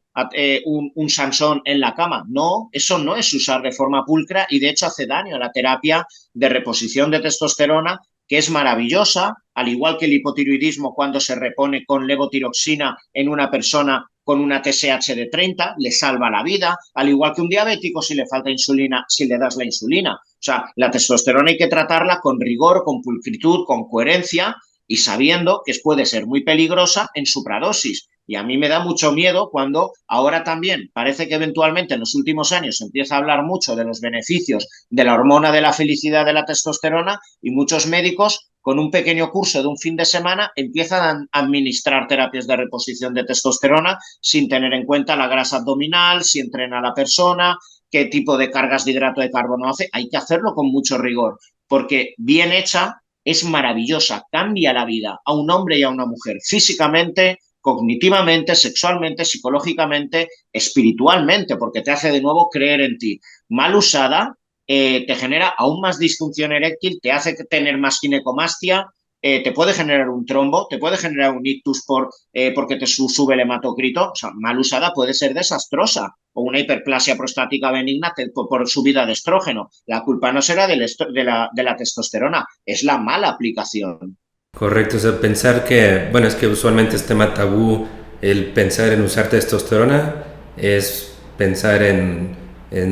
un Sansón en la cama. No, eso no es usar de forma pulcra y de hecho hace daño a la terapia de reposición de testosterona, que es maravillosa, al igual que el hipotiroidismo cuando se repone con levotiroxina en una persona con una TSH de 30, le salva la vida, al igual que un diabético si le falta insulina, si le das la insulina. O sea, la testosterona hay que tratarla con rigor, con pulcritud, con coherencia y sabiendo que puede ser muy peligrosa en supradosis. Y a mí me da mucho miedo cuando ahora también parece que eventualmente en los últimos años se empieza a hablar mucho de los beneficios de la hormona de la felicidad de la testosterona y muchos médicos con un pequeño curso de un fin de semana empiezan a administrar terapias de reposición de testosterona sin tener en cuenta la grasa abdominal, si entrena a la persona, qué tipo de cargas de hidrato de carbono hace. Hay que hacerlo con mucho rigor, porque bien hecha es maravillosa, cambia la vida a un hombre y a una mujer, físicamente, cognitivamente, sexualmente, psicológicamente, espiritualmente, porque te hace de nuevo creer en ti. Mal usada, te genera aún más disfunción eréctil, te hace tener más ginecomastia, te puede generar un trombo, te puede generar un ictus porque te sube el hematocrito. O sea, mal usada puede ser desastrosa. O una hiperplasia prostática benigna por subida de estrógeno. La culpa no será de la testosterona, es la mala aplicación. Correcto, o sea, pensar que, bueno, es que usualmente es tema tabú el pensar en usar testosterona, es pensar en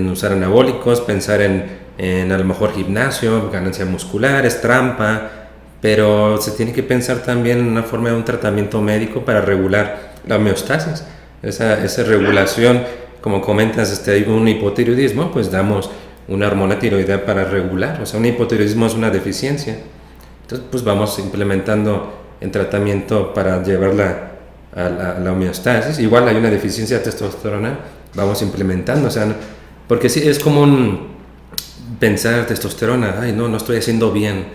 usar anabólicos, pensar en a lo mejor gimnasio, ganancia muscular, es trampa, pero se tiene que pensar también en una forma de un tratamiento médico para regular la homeostasis, esa regulación, como comentas, hay un hipotiroidismo, pues damos una hormona tiroidea para regular, o sea, un hipotiroidismo es una deficiencia. Entonces, pues vamos implementando en tratamiento para llevarla a la homeostasis. Igual hay una deficiencia de testosterona, vamos implementando, o sea, porque sí, es común pensar testosterona, ay, no, no estoy haciendo bien,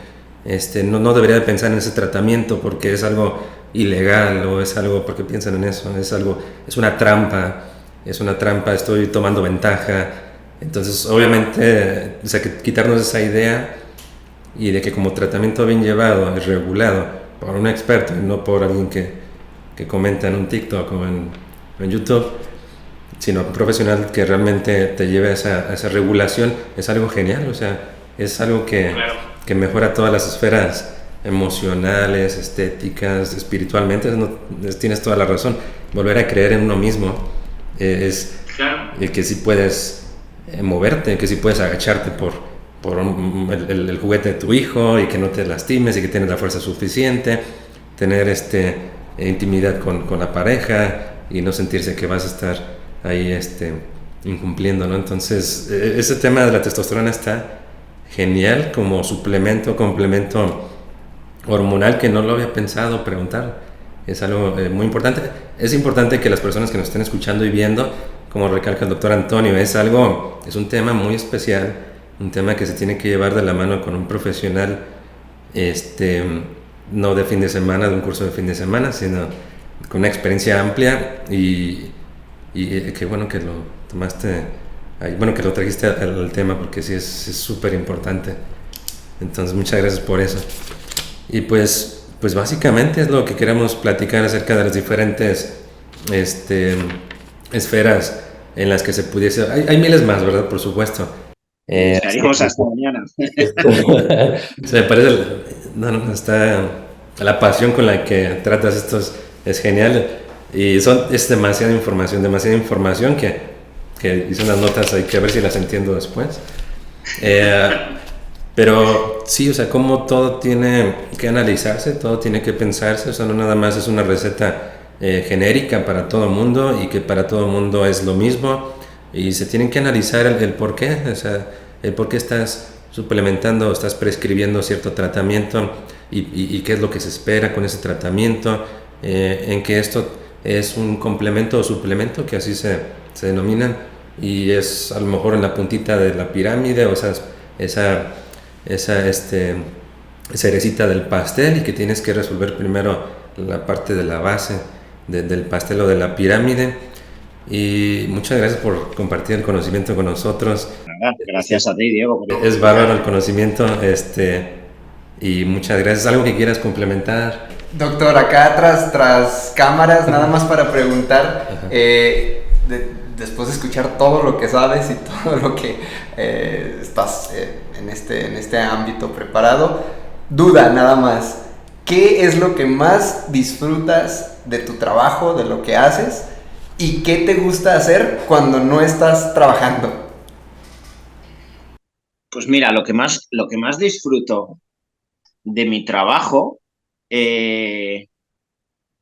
no debería de pensar en ese tratamiento porque es algo ilegal o es algo, porque piensan en eso, es una trampa, estoy tomando ventaja. Entonces, obviamente, o sea, que quitarnos esa idea y de que como tratamiento bien llevado y regulado por un experto y no por alguien que comenta en un TikTok o en YouTube, sino un profesional que realmente te lleve a esa regulación, es algo genial, o sea, es algo que mejora todas las esferas emocionales, estéticas, espiritualmente, tienes toda la razón. Volver a creer en uno mismo es que sí puedes moverte, que sí puedes agacharte por el juguete de tu hijo y que no te lastimes y que tienes la fuerza suficiente, tener intimidad con la pareja y no sentirse que vas a estar ahí incumpliendo, ¿no? Entonces, ese tema de la testosterona está genial como suplemento, complemento hormonal que no lo había pensado preguntar. Es algo muy importante. Es importante que las personas que nos estén escuchando y viendo, como recalca el doctor Antonio, es un tema muy especial, un tema que se tiene que llevar de la mano con un profesional, no de fin de semana, de un curso de fin de semana, sino con una experiencia amplia y qué bueno que lo tomaste, bueno, que lo trajiste al tema porque sí es súper importante. Entonces, muchas gracias por eso. Y pues básicamente es lo que queremos platicar acerca de las diferentes esferas en las que se pudiese... Hay miles más, ¿verdad? Por supuesto. Estaríamos hasta mañana. Se me parece... No, está... La pasión con la que tratas esto es genial. Y es demasiada información que hice unas notas, hay que ver si las entiendo después. Pero sí, o sea, como todo tiene que analizarse, todo tiene que pensarse, o sea, no nada más es una receta genérica para todo el mundo y que para todo el mundo es lo mismo y se tienen que analizar el por qué, o sea, el por qué estás suplementando o estás prescribiendo cierto tratamiento y qué es lo que se espera con ese tratamiento, en que esto es un complemento o suplemento, que así se denominan, y es a lo mejor en la puntita de la pirámide, o sea, esa cerecita del pastel y que tienes que resolver primero la parte de la base del pastel o de la pirámide. Y muchas gracias por compartir el conocimiento con nosotros. Gracias a ti, Diego. Es bárbaro el conocimiento, y muchas gracias. ¿Algo que quieras complementar? Doctor, acá tras cámaras, nada más para preguntar, después de escuchar todo lo que sabes y todo lo que estás en este ámbito preparado, duda nada más, ¿qué es lo que más disfrutas de tu trabajo, de lo que haces? ¿Y qué te gusta hacer cuando no estás trabajando? Pues mira, lo que más disfruto de mi trabajo,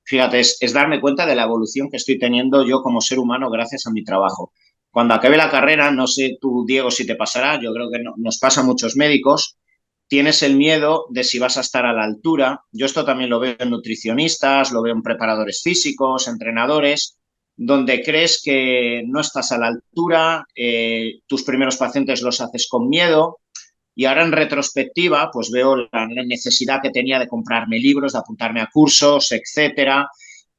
fíjate, es darme cuenta de la evolución que estoy teniendo yo como ser humano gracias a mi trabajo. Cuando acabe la carrera, no sé tú, Diego, si te pasará, yo creo que nos pasa a muchos médicos, tienes el miedo de si vas a estar a la altura. Yo esto también lo veo en nutricionistas, lo veo en preparadores físicos, entrenadores, donde crees que no estás a la altura, tus primeros pacientes los haces con miedo, y ahora en retrospectiva, pues veo la necesidad que tenía de comprarme libros, de apuntarme a cursos, etcétera,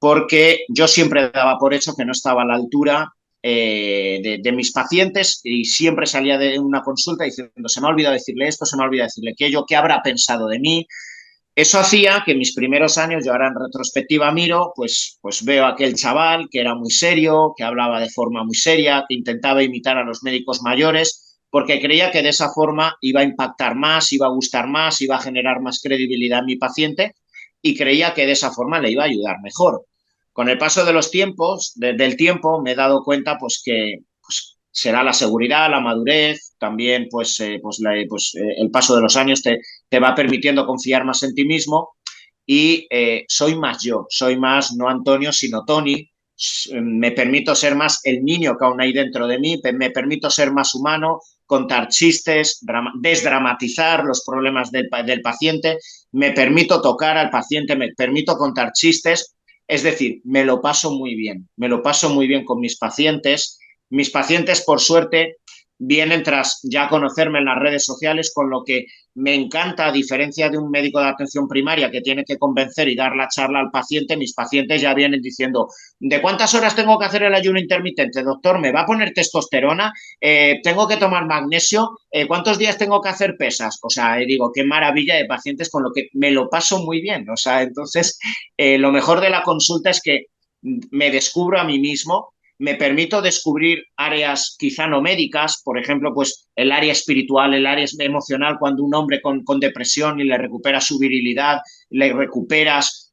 porque yo siempre daba por hecho que no estaba a la altura de mis pacientes y siempre salía de una consulta diciendo, se me ha olvidado decirle esto, se me ha olvidado decirle aquello, ¿qué habrá pensado de mí? Eso hacía que mis primeros años, yo ahora en retrospectiva miro, pues veo a aquel chaval que era muy serio, que hablaba de forma muy seria, que intentaba imitar a los médicos mayores, porque creía que de esa forma iba a impactar más, iba a gustar más, iba a generar más credibilidad en mi paciente y creía que de esa forma le iba a ayudar mejor. Con el paso de los tiempos, del tiempo, me he dado cuenta pues que pues, será la seguridad, la madurez, también el paso de los años te va permitiendo confiar más en ti mismo y soy más yo, soy más no Antonio, sino Tony. Me permito ser más el niño que aún hay dentro de mí, me permito ser más humano, contar chistes, desdramatizar los problemas del paciente, me permito tocar al paciente, me permito contar chistes, es decir, me lo paso muy bien con mis pacientes. Mis pacientes, por suerte, vienen tras ya conocerme en las redes sociales, con lo que me encanta, a diferencia de un médico de atención primaria que tiene que convencer y dar la charla al paciente, mis pacientes ya vienen diciendo, ¿de cuántas horas tengo que hacer el ayuno intermitente? Doctor, ¿me va a poner testosterona? ¿Tengo que tomar magnesio? ¿Cuántos días tengo que hacer pesas? O sea, digo, qué maravilla de pacientes, con lo que me lo paso muy bien. O sea, entonces, lo mejor de la consulta es que me descubro a mí mismo, me permito descubrir áreas quizá no médicas, por ejemplo, pues el área espiritual, el área emocional, cuando un hombre con depresión y le recuperas su virilidad, le recuperas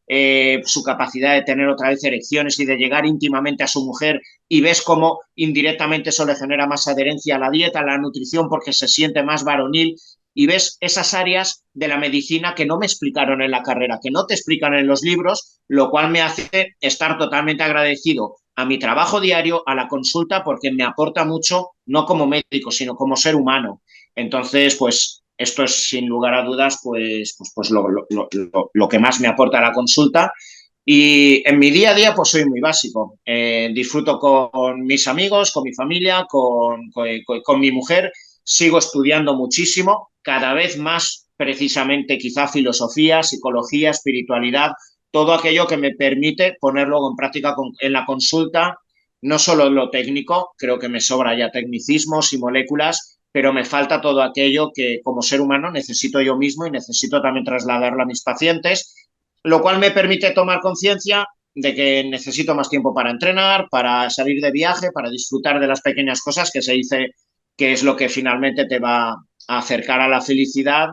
su capacidad de tener otra vez erecciones y de llegar íntimamente a su mujer y ves cómo indirectamente eso le genera más adherencia a la dieta, a la nutrición, porque se siente más varonil, y ves esas áreas de la medicina que no me explicaron en la carrera, que no te explican en los libros, lo cual me hace estar totalmente agradecido a mi trabajo diario, a la consulta, porque me aporta mucho, no como médico, sino como ser humano. Entonces, pues esto es sin lugar a dudas lo que más me aporta la consulta. Y en mi día a día pues soy muy básico. Disfruto con mis amigos, con mi familia, con mi mujer. Sigo estudiando muchísimo, cada vez más precisamente quizá filosofía, psicología, espiritualidad, todo aquello que me permite poner luego en práctica en la consulta, no solo lo técnico, creo que me sobra ya tecnicismos y moléculas, pero me falta todo aquello que como ser humano necesito yo mismo y necesito también trasladarlo a mis pacientes, lo cual me permite tomar conciencia de que necesito más tiempo para entrenar, para salir de viaje, para disfrutar de las pequeñas cosas, que se dice que es lo que finalmente te va a acercar a la felicidad.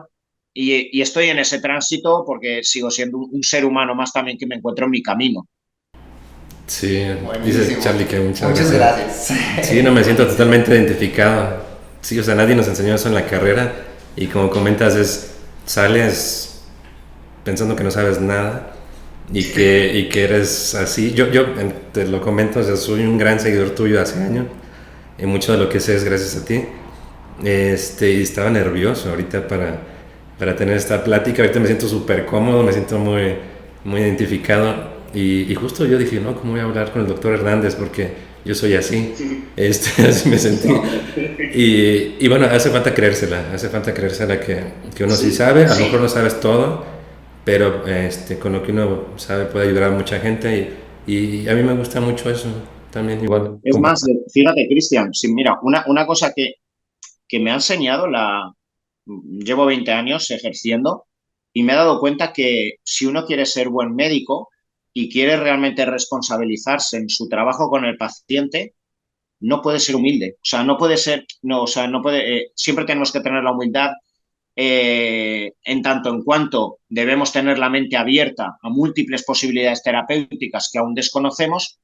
Y estoy en ese tránsito porque sigo siendo un ser humano más también que me encuentro en mi camino. Sí, Buenísimo. dice Charlie que muchas gracias. Sí, no me siento totalmente identificado. Sí, o sea, nadie nos enseñó eso en la carrera y como comentas, sales pensando que no sabes nada y que eres así. Yo te lo comento, o sea, soy un gran seguidor tuyo hace años y mucho de lo que sé es gracias a ti. Y estaba nervioso ahorita para tener esta plática. Ahorita me siento súper cómodo, me siento muy, muy identificado. Y justo yo dije, no, ¿cómo voy a hablar con el doctor Hernández? Porque yo soy así. Así me sentí. Y bueno, hace falta creérsela que uno sí sabe, a lo mejor no sabes todo, pero con lo que uno sabe puede ayudar a mucha gente y a mí me gusta mucho eso también. Igual. Es más, fíjate, Cristian, sí, mira, una cosa que me ha enseñado llevo 20 años ejerciendo y me he dado cuenta que si uno quiere ser buen médico y quiere realmente responsabilizarse en su trabajo con el paciente, no puede ser humilde. O sea, no puede ser, no, o sea, no puede, siempre tenemos que tener la humildad en tanto en cuanto debemos tener la mente abierta a múltiples posibilidades terapéuticas que aún desconocemos,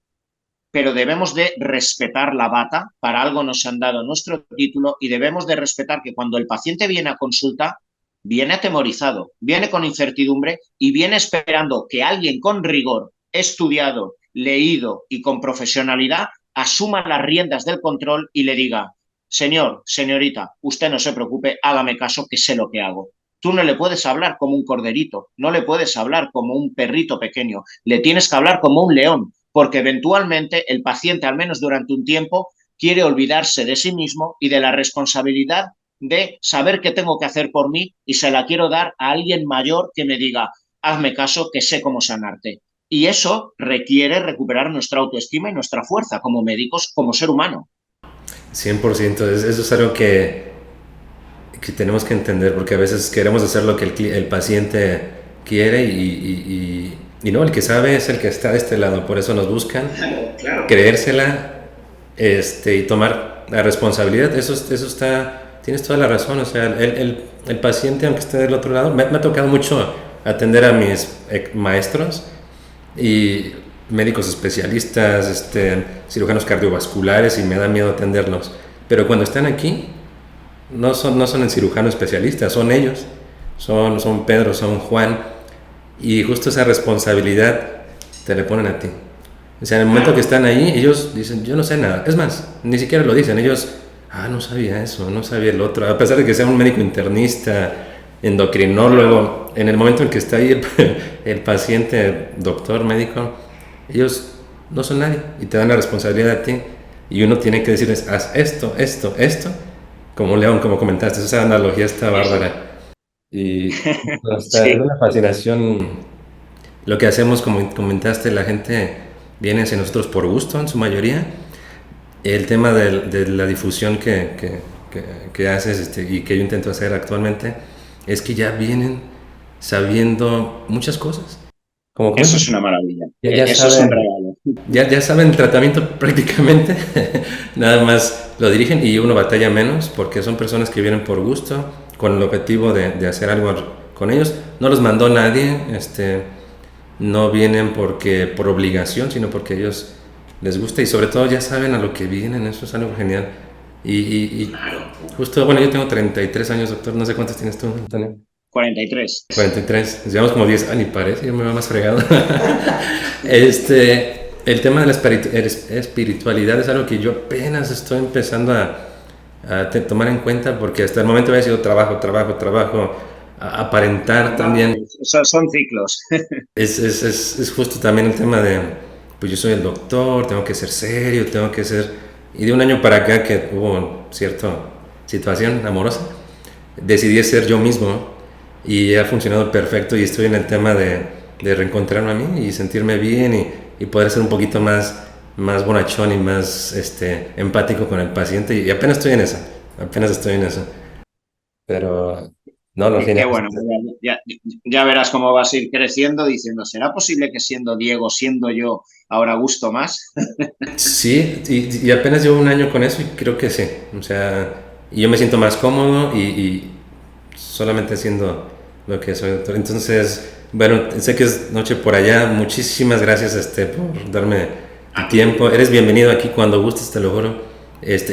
pero debemos de respetar la bata, para algo nos han dado nuestro título y debemos de respetar que cuando el paciente viene a consulta, viene atemorizado, viene con incertidumbre y viene esperando que alguien con rigor, estudiado, leído y con profesionalidad asuma las riendas del control y le diga, señor, señorita, usted no se preocupe, hágame caso que sé lo que hago. Tú no le puedes hablar como un corderito, no le puedes hablar como un perrito pequeño, le tienes que hablar como un león, porque eventualmente el paciente, al menos durante un tiempo, quiere olvidarse de sí mismo y de la responsabilidad de saber qué tengo que hacer por mí y se la quiero dar a alguien mayor que me diga, hazme caso, que sé cómo sanarte. Y eso requiere recuperar nuestra autoestima y nuestra fuerza como médicos, como ser humano. 100%, eso es algo que tenemos que entender, porque a veces queremos hacer lo que el paciente quiere y no, el que sabe es el que está de este lado, por eso nos buscan, Claro. creérsela y tomar la responsabilidad, eso está, tienes toda la razón, o sea, el paciente, aunque esté del otro lado, me ha tocado mucho atender a mis maestros y médicos especialistas, cirujanos cardiovasculares, y me da miedo atenderlos, pero cuando están aquí, no son el cirujano especialista, son ellos, son Pedro, son Juan, y justo esa responsabilidad te le ponen a ti. O sea, en el momento que están ahí, ellos dicen, yo no sé nada. Es más, ni siquiera lo dicen. Ellos, no sabía eso, no sabía el otro. A pesar de que sea un médico internista, endocrinólogo, en el momento en que está ahí el paciente, doctor, médico, ellos no son nadie y te dan la responsabilidad a ti. Y uno tiene que decirles, haz esto, esto, esto. Como un león, como comentaste, esa analogía está bárbara. Y Sí. es una fascinación lo que hacemos, como comentaste, la gente viene hacia nosotros por gusto en su mayoría. El tema de la difusión que haces y que yo intento hacer actualmente es que ya vienen sabiendo muchas cosas. Como Eso comentas, es una maravilla. ya Eso es un saben, regalo. ya saben el tratamiento prácticamente, nada más lo dirigen y uno batalla menos porque son personas que vienen por gusto, con el objetivo de hacer algo con ellos. No los mandó nadie, no vienen por obligación, sino porque a ellos les gusta y sobre todo ya saben a lo que vienen, eso es algo genial. Y justo, bueno, yo tengo 33 años, doctor, no sé cuántos tienes tú, Antonio. 43. 43, llevamos como 10 años, ni parece, yo me veo más fregado. El tema de la espiritualidad es algo que yo apenas estoy empezando a tomar en cuenta, porque hasta el momento había sido trabajo, aparentar también. Son ciclos. Es justo también el tema de, pues yo soy el doctor, tengo que ser serio, tengo que ser... Y de un año para acá que hubo cierta situación amorosa, decidí ser yo mismo y ha funcionado perfecto y estoy en el tema de reencontrarme a mí y sentirme bien y poder ser un poquito más bonachón y más empático con el paciente y apenas estoy en eso. Pero no, lo Qué genial. bueno. Ya verás cómo vas a ir creciendo diciendo, ¿será posible que siendo Diego, siendo yo, ahora gusto más? Sí, y apenas llevo un año con eso y creo que sí. O sea, y yo me siento más cómodo y solamente haciendo lo que soy, doctor. Entonces, bueno, sé que es noche por allá. Muchísimas gracias por darme tu tiempo. Eres bienvenido aquí cuando gustes, te lo juro.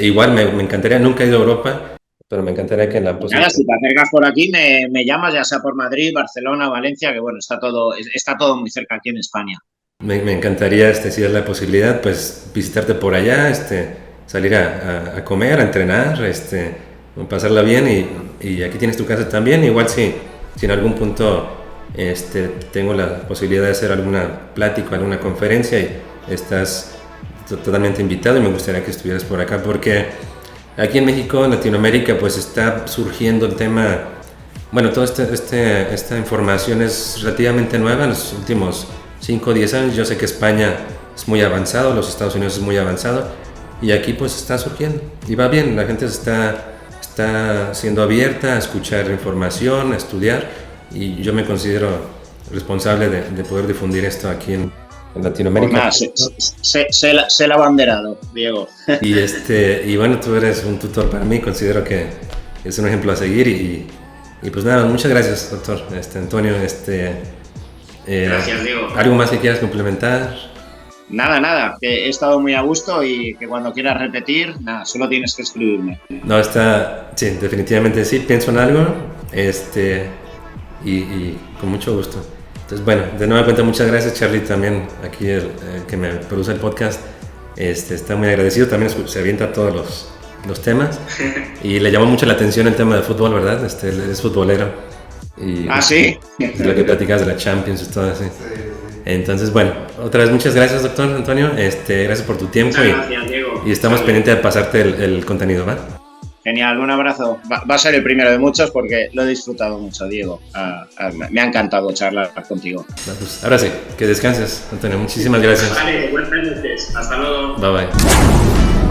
Igual me encantaría, nunca he ido a Europa, pero me encantaría que en la próxima... Nada, si te acercas por aquí, me llamas, ya sea por Madrid, Barcelona, Valencia, que bueno, está todo muy cerca aquí en España. Me encantaría, si es la posibilidad, pues visitarte por allá, salir a comer, a entrenar, pasarla bien y aquí tienes tu casa también. Igual si en algún punto tengo la posibilidad de hacer alguna plática, alguna conferencia y estás totalmente invitado y me gustaría que estuvieras por acá porque aquí en México, en Latinoamérica, pues está surgiendo el tema, bueno, toda esta información es relativamente nueva en los últimos 5 o 10 años. Yo sé que España es muy avanzado, los Estados Unidos es muy avanzado y aquí pues está surgiendo y va bien, la gente está siendo abierta a escuchar información, a estudiar y yo me considero responsable de poder difundir esto aquí en Latinoamérica. Pues nada, sé el abanderado, Diego. Y bueno, tú eres un tutor para mí, considero que es un ejemplo a seguir y pues nada, muchas gracias, doctor Antonio. Gracias, Diego. ¿Algo más que quieras complementar? Nada, que he estado muy a gusto y que cuando quieras repetir, nada, solo tienes que escribirme. No, sí, definitivamente sí, pienso en algo, y con mucho gusto. Entonces, bueno, de nueva cuenta, muchas gracias, Charlie, también aquí el que me produce el podcast, está muy agradecido, también se avienta todos los temas y le llamó mucho la atención el tema de fútbol, ¿verdad? Él es futbolero. ¿Sí? Lo que platicas de la Champions y todo así. Entonces, bueno, otra vez muchas gracias, doctor Antonio, gracias por tu tiempo Gracias, Diego. y estamos pendientes de pasarte el contenido, ¿va? Genial, un abrazo. Va a ser el primero de muchos porque lo he disfrutado mucho, Diego. Me ha encantado charlar contigo. Pues ahora sí, que descanses, Antonio. Muchísimas gracias. Vale, buenas noches. Hasta luego. Bye bye.